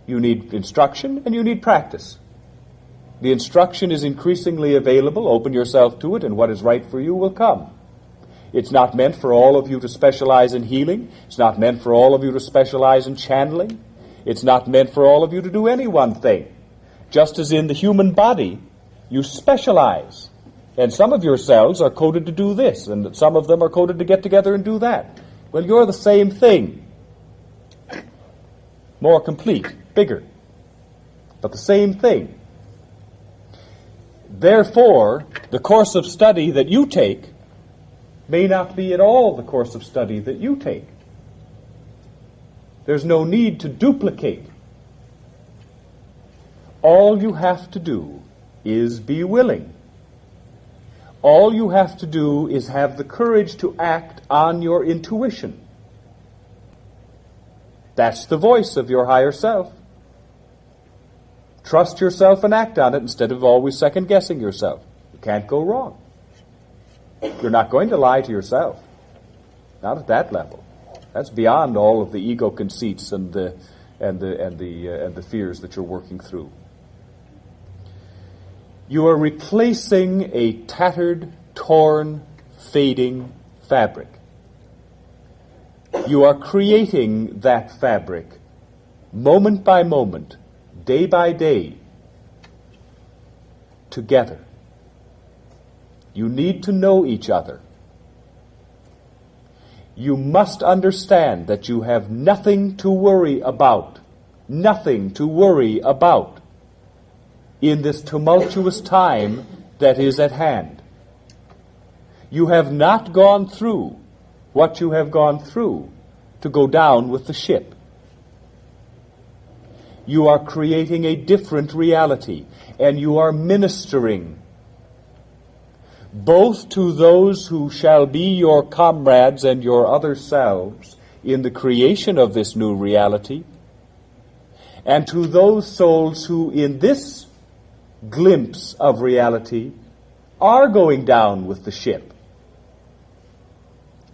You need instruction and you need practice. The instruction is increasingly available. Open yourself to it, and what is right for you will come. It's not meant for all of you to specialize in healing. It's not meant for all of you to specialize in channeling. It's not meant for all of you to do any one thing. Just as in the human body, you specialize. And some of your cells are coded to do this, and some of them are coded to get together and do that. Well, you're the same thing. More complete, bigger, but the same thing. Therefore, the course of study that you take may not be at all the course of study that you take. There's no need to duplicate. All you have to do is be willing. All you have to do is have the courage to act on your intuition. That's the voice of your higher self. Trust yourself and act on it instead of always second-guessing yourself. You can't go wrong. You're not going to lie to yourself. Not at that level. That's beyond all of the ego conceits and the fears that you're working through. You are replacing a tattered, torn, fading fabric. You are creating that fabric moment by moment, day by day, together. You need to know each other. You must understand that you have nothing to worry about, nothing to worry about in this tumultuous time that is at hand. You have not gone through what you have gone through to go down with the ship. You are creating a different reality, and you are ministering both to those who shall be your comrades and your other selves in the creation of this new reality, and to those souls who in this glimpse of reality are going down with the ship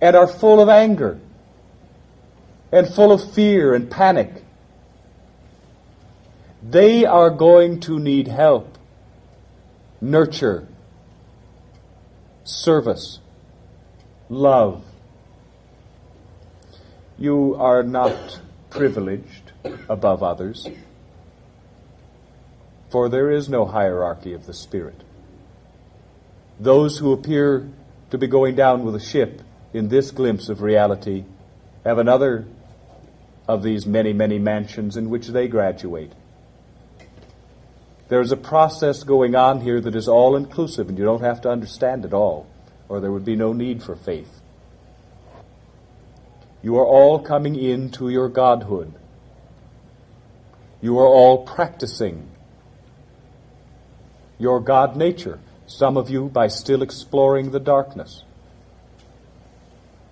and are full of anger and full of fear and panic. They are going to need help, nurture, service, love. You are not privileged above others, for there is no hierarchy of the spirit. Those who appear to be going down with a ship in this glimpse of reality have another of these many, many mansions in which they graduate. There is a process going on here that is all-inclusive, and you don't have to understand it all, or there would be no need for faith. You are all coming into your godhood. You are all practicing your God nature, some of you by still exploring the darkness,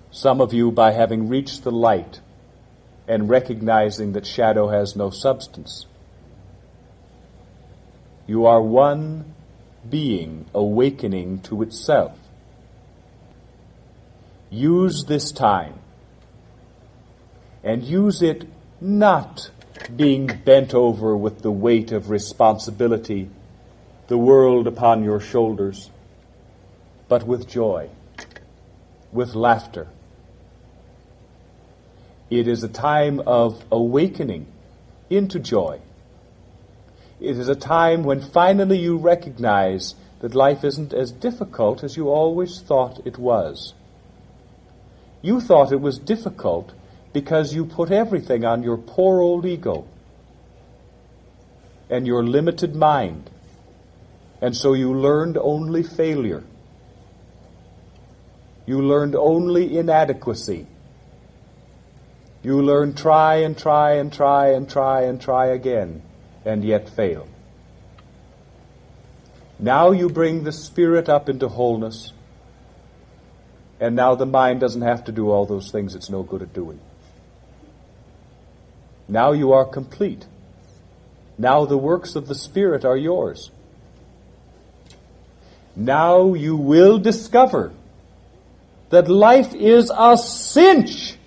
some of you by having reached the light and recognizing that shadow has no substance. You are one being awakening to itself. Use this time, and use it not being bent over with the weight of responsibility, the world upon your shoulders, but with joy, with laughter. It is a time of awakening into joy. It is a time when finally you recognize that life isn't as difficult as you always thought it was. You thought it was difficult because you put everything on your poor old ego and your limited mind. And so you learned only failure. You learned only inadequacy. You learned try and try and try and try and try again, and yet fail. Now you bring the spirit up into wholeness, and now the mind doesn't have to do all those things it's no good at doing. Now you are complete. Now the works of the Spirit are yours. Now you will discover that life is a cinch,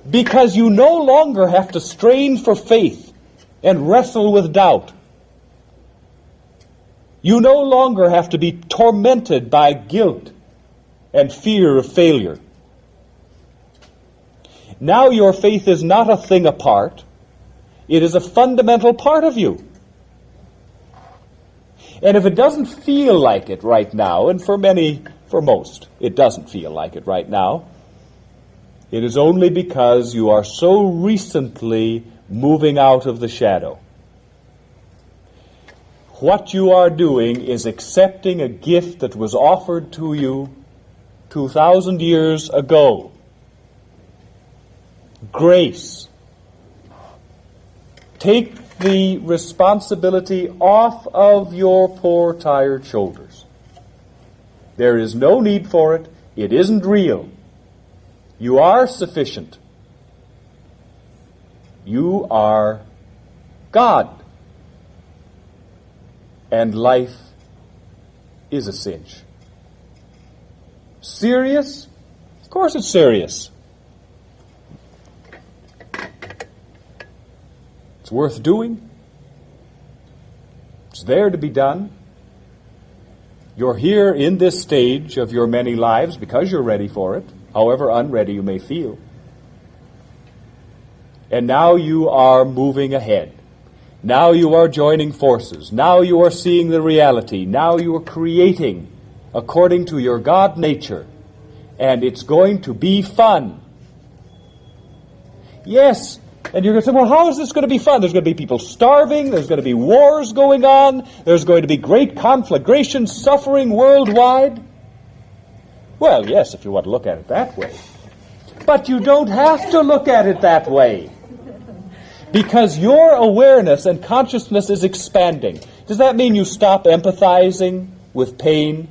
because you no longer have to strain for faith and wrestle with doubt. You no longer have to be tormented by guilt and fear of failure. Now your faith is not a thing apart. It is a fundamental part of you. And if it doesn't feel like it right now, and for most, it doesn't feel like it right now, it is only because you are so recently moving out of the shadow. What you are doing is accepting a gift that was offered to you 2,000 years ago. Grace. Take the responsibility off of your poor, tired shoulders. There is no need for it. It isn't real. You are sufficient. You are God. And life is a cinch. Serious? Of course it's serious. It's worth doing. It's there to be done. You're here in this stage of your many lives because you're ready for it, however unready you may feel. And now you are moving ahead. Now you are joining forces. Now you are seeing the reality. Now you are creating according to your God nature. And it's going to be fun. Yes. And you're going to say, well, how is this going to be fun? There's going to be people starving. There's going to be wars going on. There's going to be great conflagration, suffering worldwide. Well, yes, if you want to look at it that way. But you don't have to look at it that way. Because your awareness and consciousness is expanding. Does that mean you stop empathizing with pain?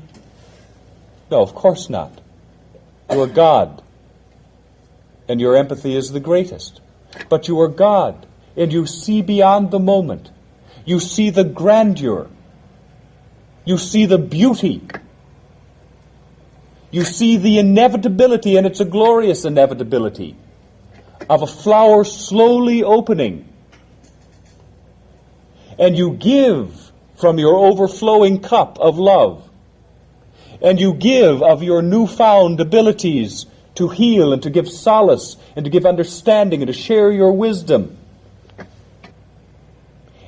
No, of course not. You are God. And your empathy is the greatest. But you are God, and you see beyond the moment. You see the grandeur. You see the beauty. You see the inevitability, and it's a glorious inevitability, of a flower slowly opening. And you give from your overflowing cup of love. And you give of your newfound abilities to heal and to give solace and to give understanding and to share your wisdom.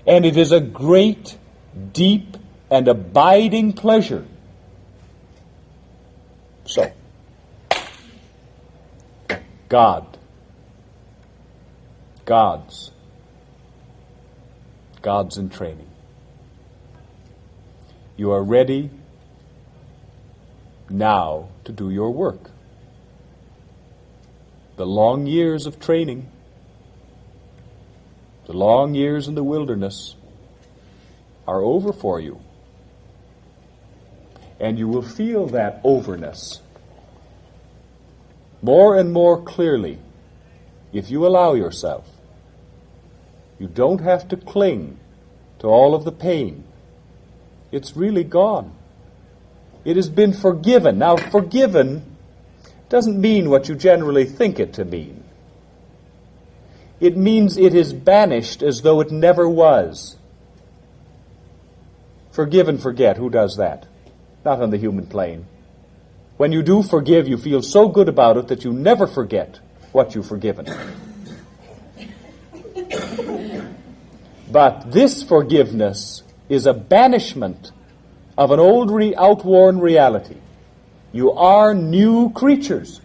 And it is a great, deep, and abiding pleasure. So, God. God's in training. You are ready now to do your work. The long years of training, the long years in the wilderness are over for you. And you will feel that overness more and more clearly if you allow yourself. You don't have to cling to all of the pain. It's really gone. It has been forgiven. Now, forgiven doesn't mean what you generally think it to mean. It means it is banished as though it never was. Forgive and forget. Who does that? Not on the human plane. When you do forgive, you feel so good about it that you never forget what you've forgiven. But this forgiveness is a banishment of an old outworn reality. You are new creatures.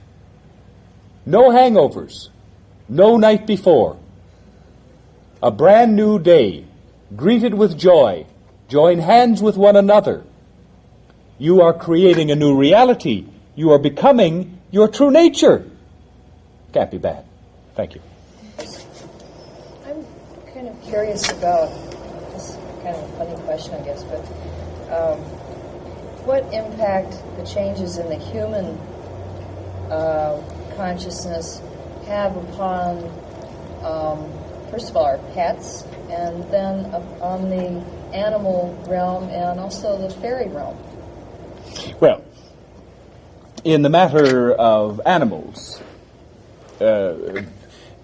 No hangovers. No night before. A brand new day, greeted with joy. Join hands with one another. You are creating a new reality. You are becoming your true nature. Can't be bad. Thank you. I'm kind of curious about, this is kind of a funny question, I guess, but what impact the changes in the human consciousness have upon, first of all, our pets, and then on the animal realm and also the fairy realm? Well, in the matter of animals,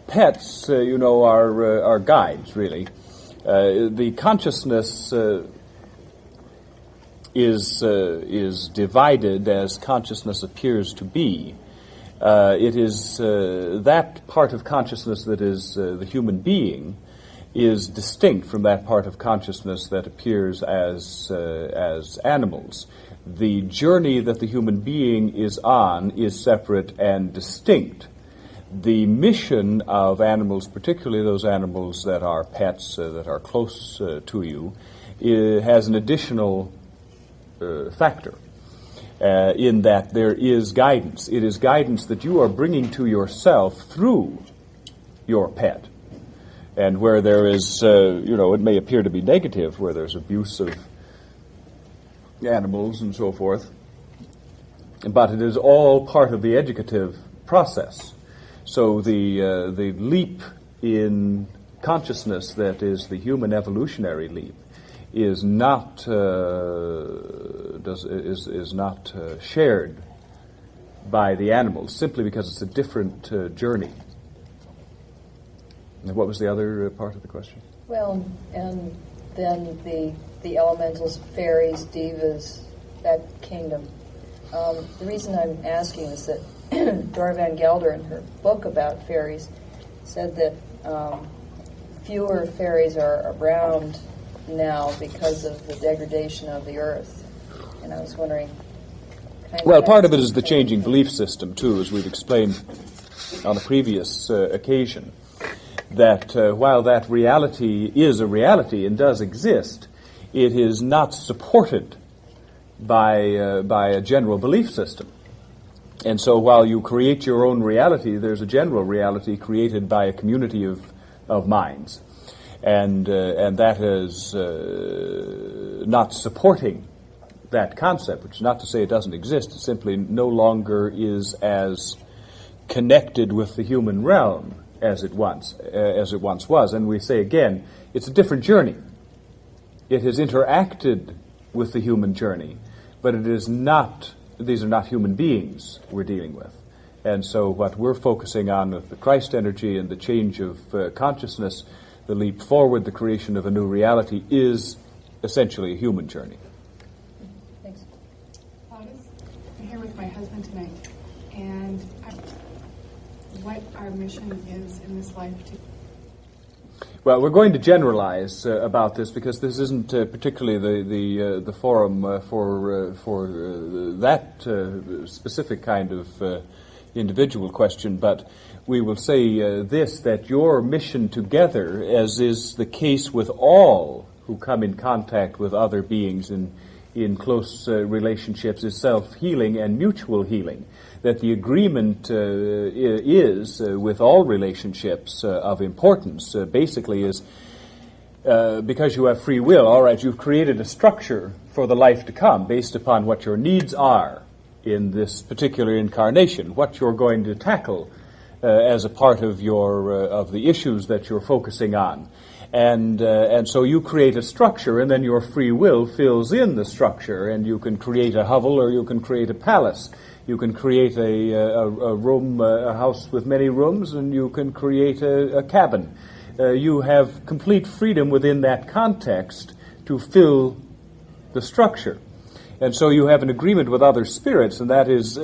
pets, are guides, really. The consciousness is divided as consciousness appears to be. It is that part of consciousness that is the human being is distinct from that part of consciousness that appears as animals. The journey that the human being is on is separate and distinct. The mission of animals, particularly those animals that are pets, that are close to you, has an additional factor in that there is guidance. It is guidance that you are bringing to yourself through your pet. And where there is, it may appear to be negative, where there's abuse of animals and so forth, but it is all part of the educative process. So the leap in consciousness that is the human evolutionary leap is not shared by the animals simply because it's a different journey. And what was the other part of the question? Well, and then the elementals, fairies, devas, that kingdom. The reason I'm asking is that Dora Van Gelder, in her book about fairies, said that fewer fairies are around now because of the degradation of the earth. And I was wondering... Well, part of it is the changing belief system, too, as we've explained on a previous occasion, that while that reality is a reality and does exist, it is not supported by a general belief system. And so while you create your own reality, there's a general reality created by a community of minds. And that is not supporting that concept, which is not to say it doesn't exist. It simply no longer is as connected with the human realm as it once was. And we say again, it's a different journey. It has interacted with the human journey, but it is not. These are not human beings we're dealing with. And so what we're focusing on with the Christ energy and the change of consciousness, the leap forward, the creation of a new reality, is essentially a human journey. Thanks. Plautus, I'm here with my husband tonight, and what our mission is in this life to... Well, we're going to generalize about this because this isn't particularly the forum for that specific kind of individual question, but we will say this, that your mission together, as is the case with all who come in contact with other beings in close relationships, is self-healing and mutual healing. That the agreement is with all relationships of importance basically is because you have free will, all right, you've created a structure for the life to come based upon what your needs are in this particular incarnation, what you're going to tackle as a part of your of the issues that you're focusing on. And so you create a structure, and then your free will fills in the structure, and you can create a hovel or you can create a palace. You can create a room, a house with many rooms, and you can create a cabin. You have complete freedom within that context to fill the structure. And so you have an agreement with other spirits, and that is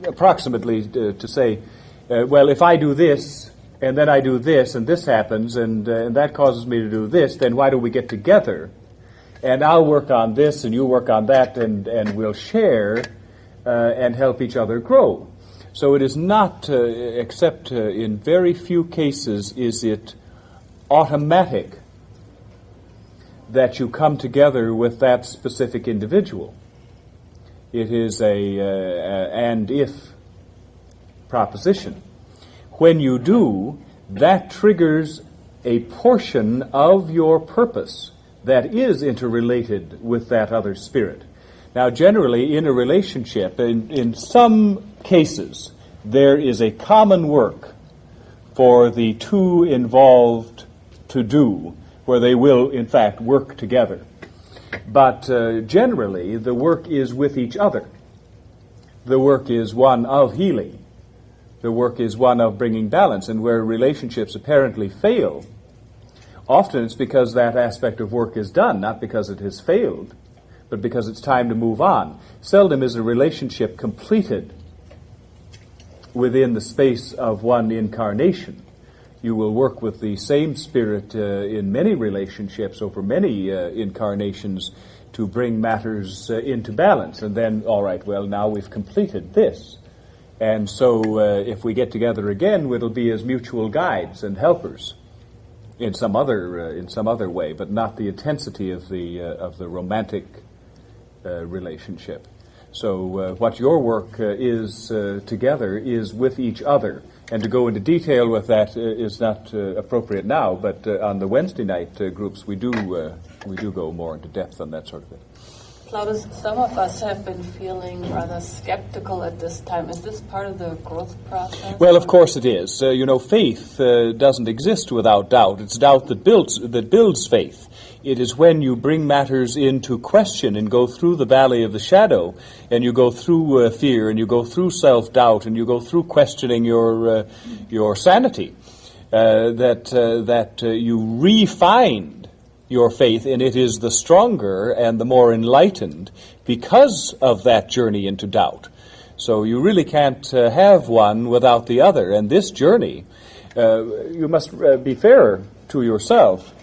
approximately to say, well, if I do this, and then I do this, and this happens, and that causes me to do this, then why do we get together? And I'll work on this, and you work on that, and we'll share and help each other grow. So it is not, except in very few cases, is it automatic that you come together with that specific individual. It is a and-if proposition. When you do, that triggers a portion of your purpose that is interrelated with that other spirit. Now, generally, in a relationship, in some cases, there is a common work for the two involved to do, where they will, in fact, work together. But generally, the work is with each other. The work is one of healing. The work is one of bringing balance. And where relationships apparently fail, often it's because that aspect of work is done, not because it has failed, but because it's time to move on. Seldom is a relationship completed within the space of one incarnation. You will work with the same spirit in many relationships over many incarnations to bring matters into balance. And then, all right, well, now we've completed this. And so if we get together again, it'll be as mutual guides and helpers in some other way, but not the intensity of the romantic relationship. So what your work is together is with each other. And to go into detail with that is not appropriate now, but on the Wednesday night groups we do go more into depth on that sort of thing. Plautus, some of us have been feeling rather skeptical at this time. Is this part of the growth process? Well, of course it is. Faith doesn't exist without doubt. It's doubt that builds faith. It is when you bring matters into question and go through the valley of the shadow, and you go through fear, and you go through self-doubt, and you go through questioning your sanity, that you refine your faith, and it is the stronger and the more enlightened because of that journey into doubt. So you really can't have one without the other. And this journey, you must be fair to yourself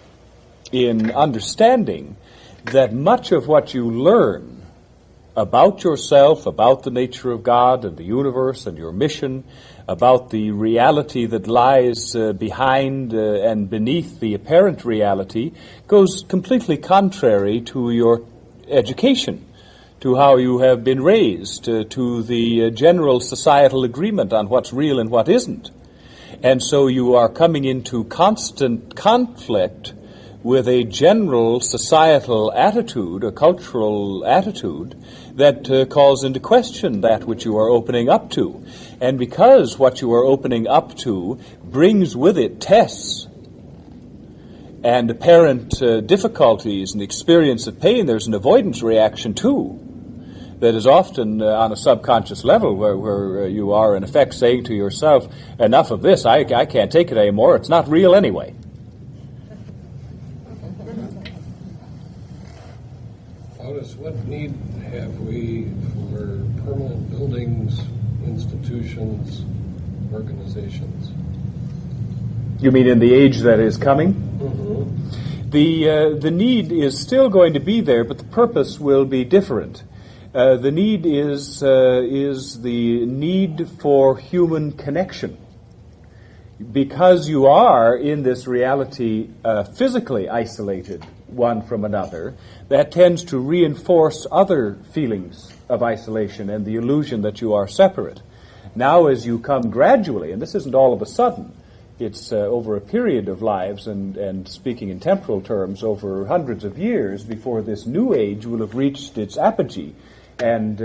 in understanding that much of what you learn about yourself, about the nature of God and the universe and your mission, about the reality that lies behind and beneath the apparent reality, goes completely contrary to your education, to how you have been raised, to the general societal agreement on what's real and what isn't. And so you are coming into constant conflict with a general societal attitude, a cultural attitude, that calls into question that which you are opening up to. And because what you are opening up to brings with it tests and apparent difficulties and experience of pain, there's an avoidance reaction too that is often on a subconscious level where you are in effect saying to yourself, enough of this, I can't take it anymore, it's not real anyway. Plautus, what need have we for permanent buildings, institutions, organizations? You mean in the age that is coming? Mm-hmm. The need is still going to be there, but the purpose will be different. The need is the need for human connection. Because you are in this reality physically isolated one from another, that tends to reinforce other feelings of isolation and the illusion that you are separate. Now as you come gradually, and this isn't all of a sudden, it's over a period of lives, and speaking in temporal terms, over hundreds of years before this new age will have reached its apogee and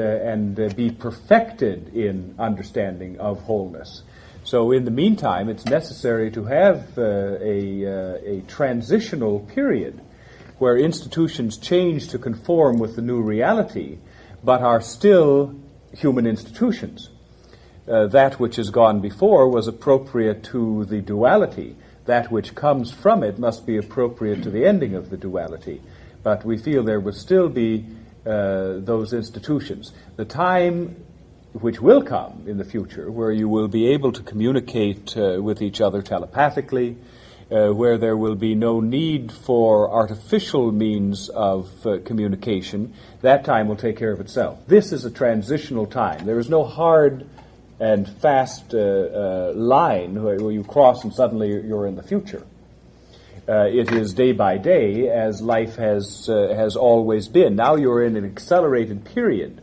be perfected in understanding of wholeness. So in the meantime, it's necessary to have a transitional period where institutions change to conform with the new reality, but are still human institutions. That which has gone before was appropriate to the duality. That which comes from it must be appropriate to the ending of the duality. But we feel there will still be those institutions. The time which will come in the future, where you will be able to communicate with each other telepathically, where there will be no need for artificial means of communication, that time will take care of itself. This is a transitional time. There is no hard and fast line where you cross and suddenly you're in the future. It is day by day as life has always been. Now you're in an accelerated period,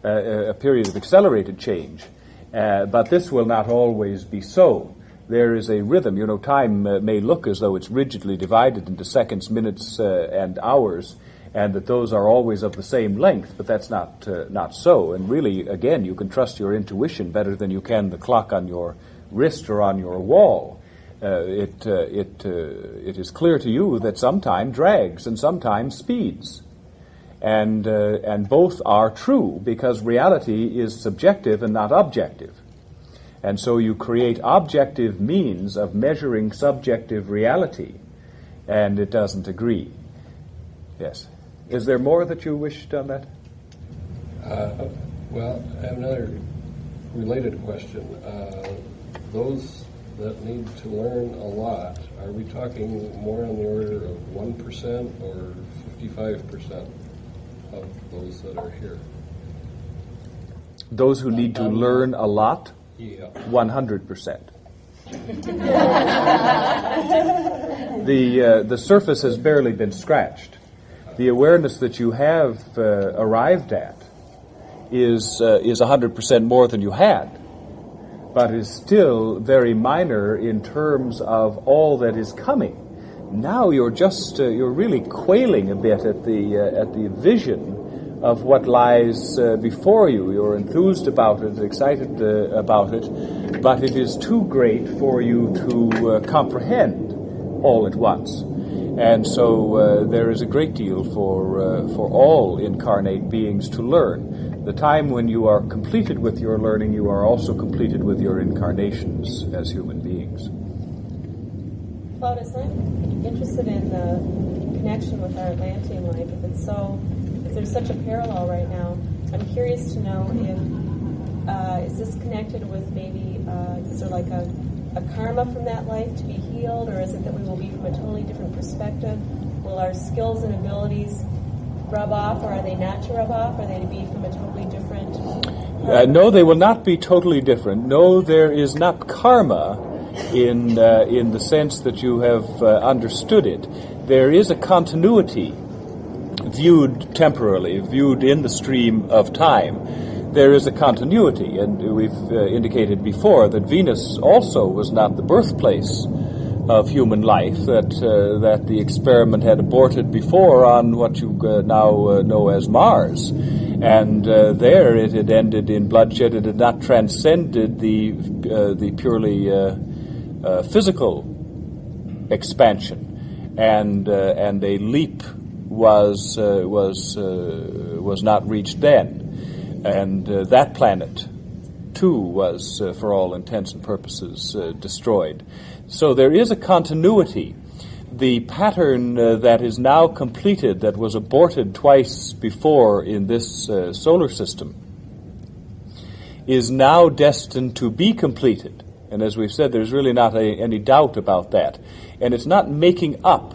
a period of accelerated change. But this will not always be so. There is a rhythm. You know, time may look as though it's rigidly divided into seconds, minutes, and hours, and that those are always of the same length, but that's not so. And really, again, you can trust your intuition better than you can the clock on your wrist or on your wall. It is clear to you that sometime drags and sometimes speeds. And both are true because reality is subjective and not objective. And so you create objective means of measuring subjective reality, and it doesn't agree. Yes. Is there more that you wished on that? Well, I have another related question. Those that need to learn a lot, are we talking more on the order of 1% or 55% of those that are here? Those who need to learn a lot? Yeah. 100%. The surface has barely been scratched. The awareness that you have arrived at is 100% more than you had, but is still very minor in terms of all that is coming. Now you're really quailing a bit at the vision of what lies before you. You're enthused about it, excited about it, but it is too great for you to comprehend all at once. And so there is a great deal for all incarnate beings to learn. The time when you are completed with your learning, you are also completed with your incarnations as human beings. Plautus, I'm interested in the connection with our Atlantean life. If there's such a parallel right now, I'm curious to know if is this connected with maybe is there like a karma from that life to be healed, or is it that we will be from a totally different perspective? Will our skills and abilities rub off, or are they not to rub off? Are they to be from a totally different? No, they will not be totally different. No, there is not karma in the sense that you have understood it. There is a continuity viewed temporally, viewed in the stream of time. There is a continuity, and we've indicated before that Venus also was not the birthplace of human life, that the experiment had aborted before on what you now know as Mars. And there it had ended in bloodshed. It had not transcended the purely physical expansion, and a leap was not reached then. And that planet, too, was, for all intents and purposes, destroyed. So there is a continuity. The pattern that is now completed, that was aborted twice before in this solar system, is now destined to be completed. And as we've said, there's really not any doubt about that. And it's not making up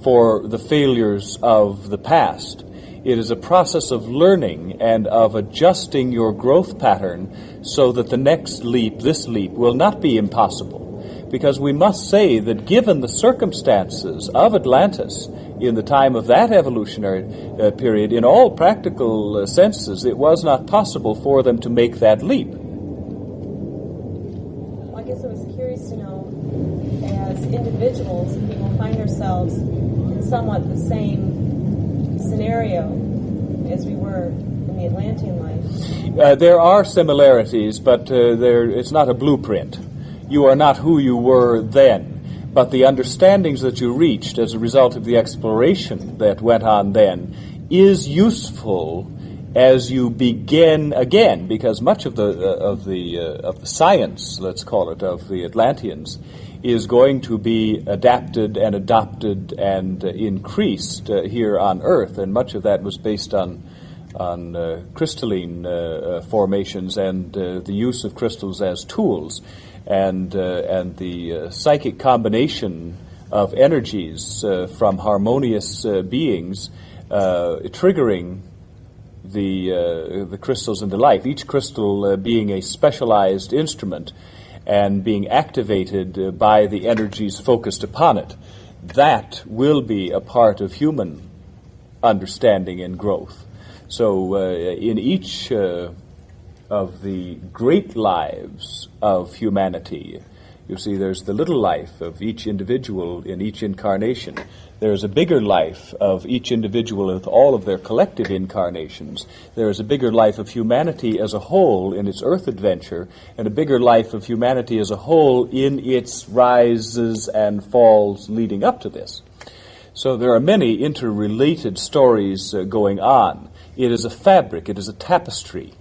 for the failures of the past. It is a process of learning and of adjusting your growth pattern so that the next leap, this leap, will not be impossible. Because we must say that given the circumstances of Atlantis in the time of that evolutionary period, in all practical senses, it was not possible for them to make that leap. Well, I guess I was curious to know, as individuals, we will find ourselves in somewhat the same scenario as we were in the Atlantean life. There are similarities, but it's not a blueprint. You are not who you were then, but the understandings that you reached as a result of the exploration that went on then is useful as you begin again, because much of the science, let's call it, of the Atlanteans is going to be adapted and adopted and increased here on Earth, and much of that was based on crystalline formations and the use of crystals as tools. And the psychic combination of energies from harmonious beings triggering the crystals into life, each crystal being a specialized instrument and being activated by the energies focused upon it. That will be a part of human understanding and growth. So in each of the great lives of humanity, you see there's the little life of each individual in each incarnation. There's a bigger life of each individual with all of their collective incarnations. There is a bigger life of humanity as a whole in its earth adventure, and a bigger life of humanity as a whole in its rises and falls leading up to this. So there are many interrelated stories going on. It is a fabric, it is a tapestry.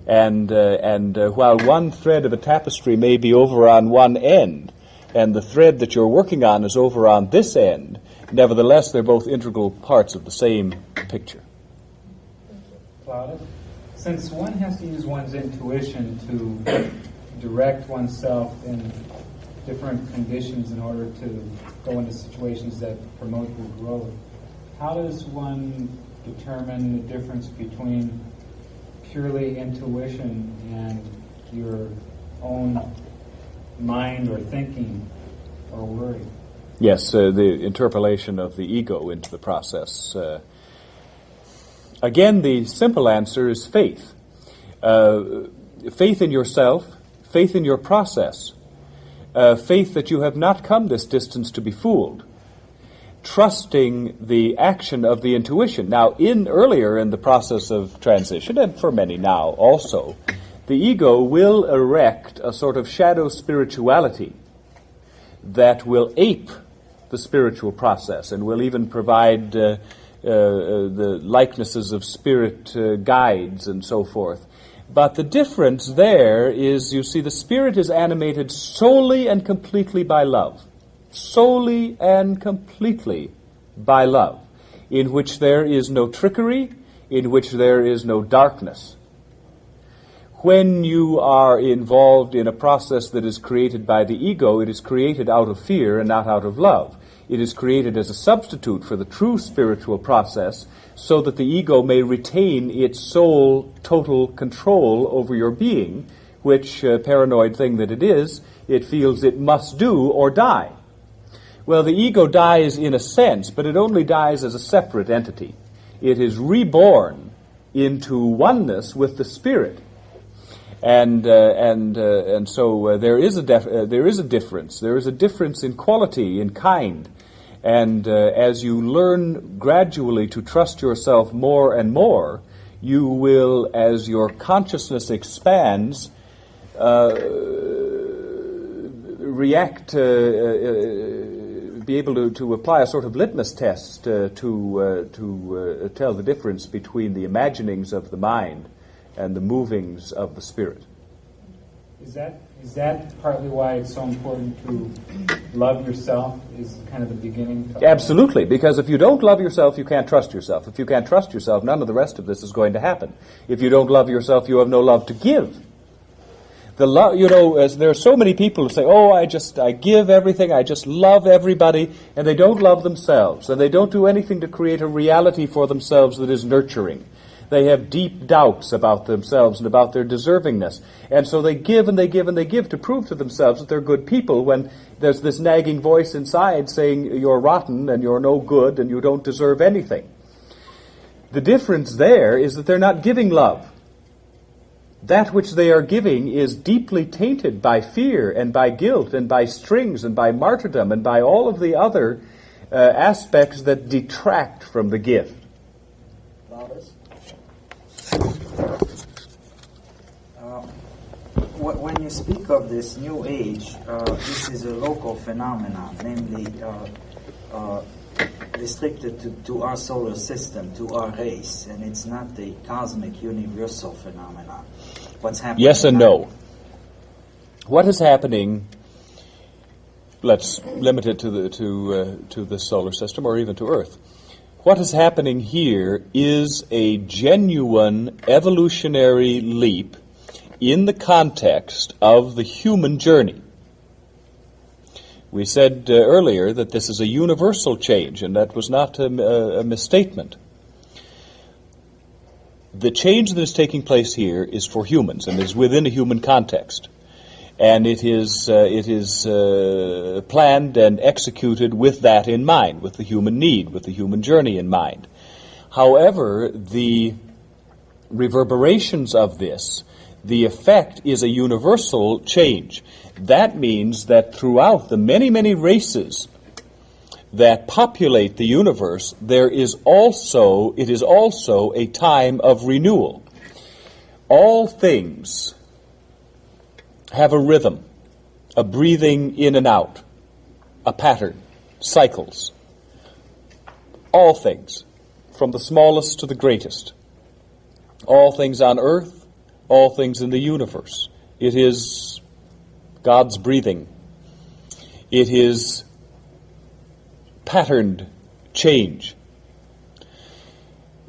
And while one thread of a tapestry may be over on one end, and the thread that you're working on is over on this end, nevertheless, they're both integral parts of the same picture. Plautus, since one has to use one's intuition to direct oneself in different conditions in order to go into situations that promote your growth, how does one determine the difference between purely intuition and your own mind or thinking or worry? Yes, the interpolation of the ego into the process. Again, the simple answer is faith. Faith in yourself, faith in your process, faith that you have not come this distance to be fooled, trusting the action of the intuition. Now, earlier in the process of transition, and for many now also, the ego will erect a sort of shadow spirituality that will ape the spiritual process and will even provide the likenesses of spirit guides and so forth. But the difference there is, you see, the spirit is animated solely and completely by love. Solely and completely by love, in which there is no trickery, in which there is no darkness. When you are involved in a process that is created by the ego, it is created out of fear and not out of love. It is created as a substitute for the true spiritual process so that the ego may retain its sole total control over your being, which, paranoid thing that it is, it feels it must do or die. Well, the ego dies in a sense, but it only dies as a separate entity. It is reborn into oneness with the spirit. And so there is a difference. There is a difference in quality, in kind. And as you learn gradually to trust yourself more and more, you will, as your consciousness expands, react, be able to apply a sort of litmus test to tell the difference between the imaginings of the mind and the movings of the spirit. Is that partly why it's so important to love yourself, is kind of the beginning? Absolutely, because if you don't love yourself, you can't trust yourself. If you can't trust yourself, none of the rest of this is going to happen. If you don't love yourself, you have no love to give. The love, as there are so many people who say, "Oh, I give everything, I just love everybody," and they don't love themselves, and they don't do anything to create a reality for themselves that is nurturing. They have deep doubts about themselves and about their deservingness. And so they give and they give and they give to prove to themselves that they're good people when there's this nagging voice inside saying you're rotten and you're no good and you don't deserve anything. The difference there is that they're not giving love. That which they are giving is deeply tainted by fear and by guilt and by strings and by martyrdom and by all of the other aspects that detract from the gift. When you speak of this new age, this is a local phenomenon, namely restricted to our solar system, to our race, and it's not a cosmic, universal phenomenon. What's happening? Yes and no. What is happening? Let's limit it to the solar system or even to Earth. What is happening here is a genuine evolutionary leap in the context of the human journey. We said earlier that this is a universal change, and that was not a misstatement. the change that is taking place here is for humans and is within a human context. And it is planned and executed with that in mind, with the human need, with the human journey in mind. However, the reverberations of this, the effect is a universal change. That means that throughout the many, many races that populate the universe, it is also a time of renewal. All things have a rhythm, a breathing in and out, a pattern, cycles. All things, from the smallest to the greatest. All things on earth, all things in the universe. It is God's breathing. It is patterned change.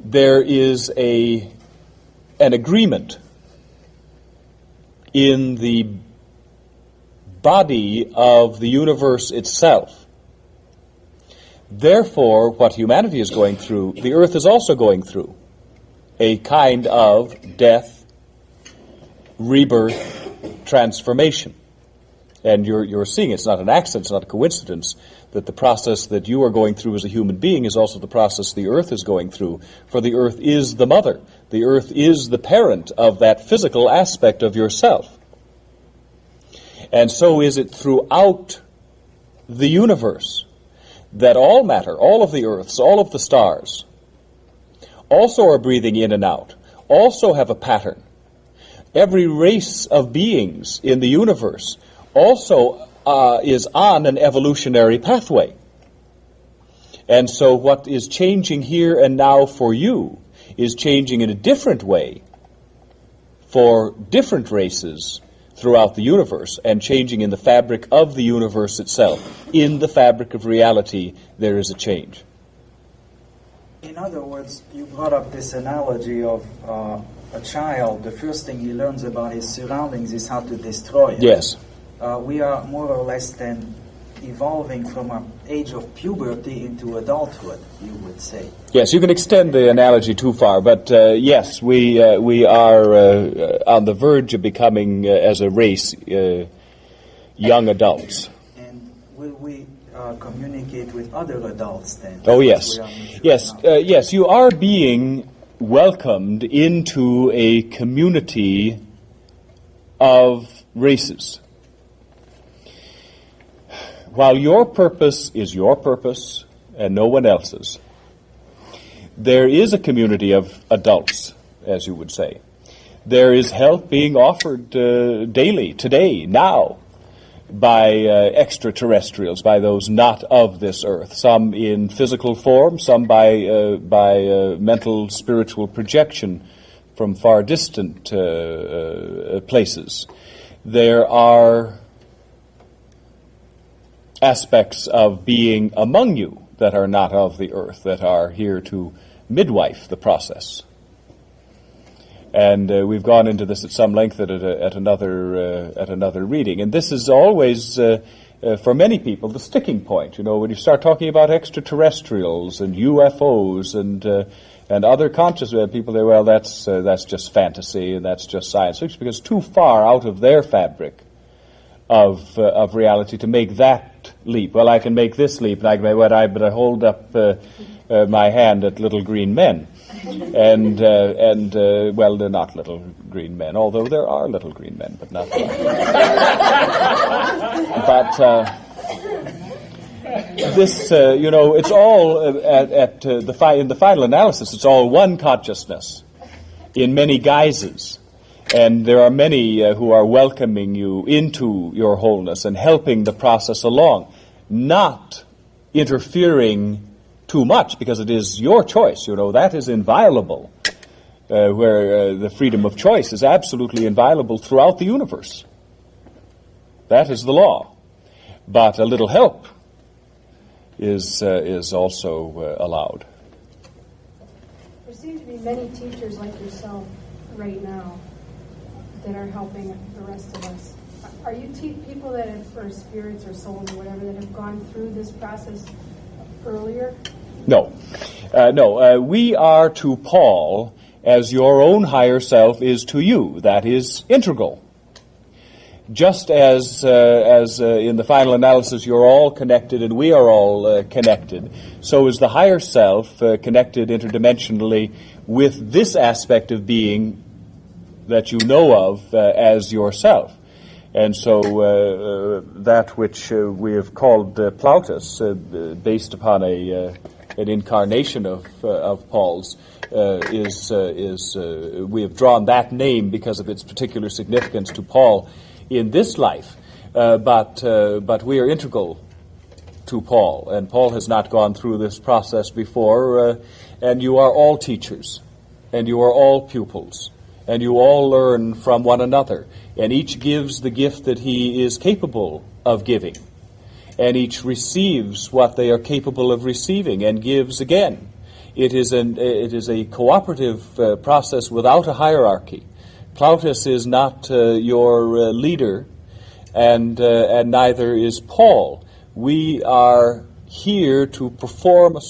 There is an agreement in the body of the universe itself. Therefore, what humanity is going through, the earth is also going through a kind of death, rebirth, transformation. And you're seeing it's not an accident, it's not a coincidence that the process that you are going through as a human being is also the process the earth is going through. For the earth is the mother. The earth is the parent of that physical aspect of yourself. And so is it throughout the universe that all matter, all of the earths, all of the stars, also are breathing in and out, also have a pattern. Every race of beings in the universe also is on an evolutionary pathway. And so what is changing here and now for you is changing in a different way for different races throughout the universe, and changing in the fabric of the universe itself. In the fabric of reality, there is a change. In other words, you brought up this analogy of a child. The first thing he learns about his surroundings is how to destroy it. Yes. We are more or less then evolving from an age of puberty into adulthood, you would say. Yes, you can extend the analogy too far, but yes, we are on the verge of becoming, as a race, young adults. And will we communicate with other adults then? Oh, yes. Yes, you are being welcomed into a community of races. While your purpose is your purpose and no one else's, there is a community of adults, as you would say. There is help being offered daily, today, now, by extraterrestrials, by those not of this earth, some in physical form, some by mental, spiritual projection from far distant places. There are aspects of being among you that are not of the earth, that are here to midwife the process. And we've gone into this at some length at another reading. And this is always, for many people, the sticking point. You know, when you start talking about extraterrestrials and UFOs and other conscious people, they, well, that's just fantasy and that's just science fiction, because it's too far out of their fabric of reality to make that leap. Well, I can make this leap, but I hold up my hand at little green men, and well, they're not little green men, although there are little green men, but not. But this, it's all in the final analysis. It's all one consciousness in many guises. And there are many who are welcoming you into your wholeness and helping the process along, not interfering too much, because it is your choice. That is inviolable, where the freedom of choice is absolutely inviolable throughout the universe. That is the law. But a little help is also allowed. There seem to be many teachers like yourself right now that are helping the rest of us. Are you people that have, or spirits or souls or whatever, that have gone through this process earlier? No. We are to Paul as your own higher self is to you. That is integral. Just as in the final analysis you're all connected and we are all connected, so is the higher self connected interdimensionally with this aspect of being that you know of as yourself. And so that which we have called Plautus, based upon an incarnation of Paul's, we have drawn that name because of its particular significance to Paul in this life. But we are integral to Paul, and Paul has not gone through this process before. And you are all teachers, and you are all pupils, and you all learn from one another. And each gives the gift that he is capable of giving. And each receives what they are capable of receiving and gives again. It is a cooperative process without a hierarchy. Plautus is not your leader, and neither is Paul. We are here to perform a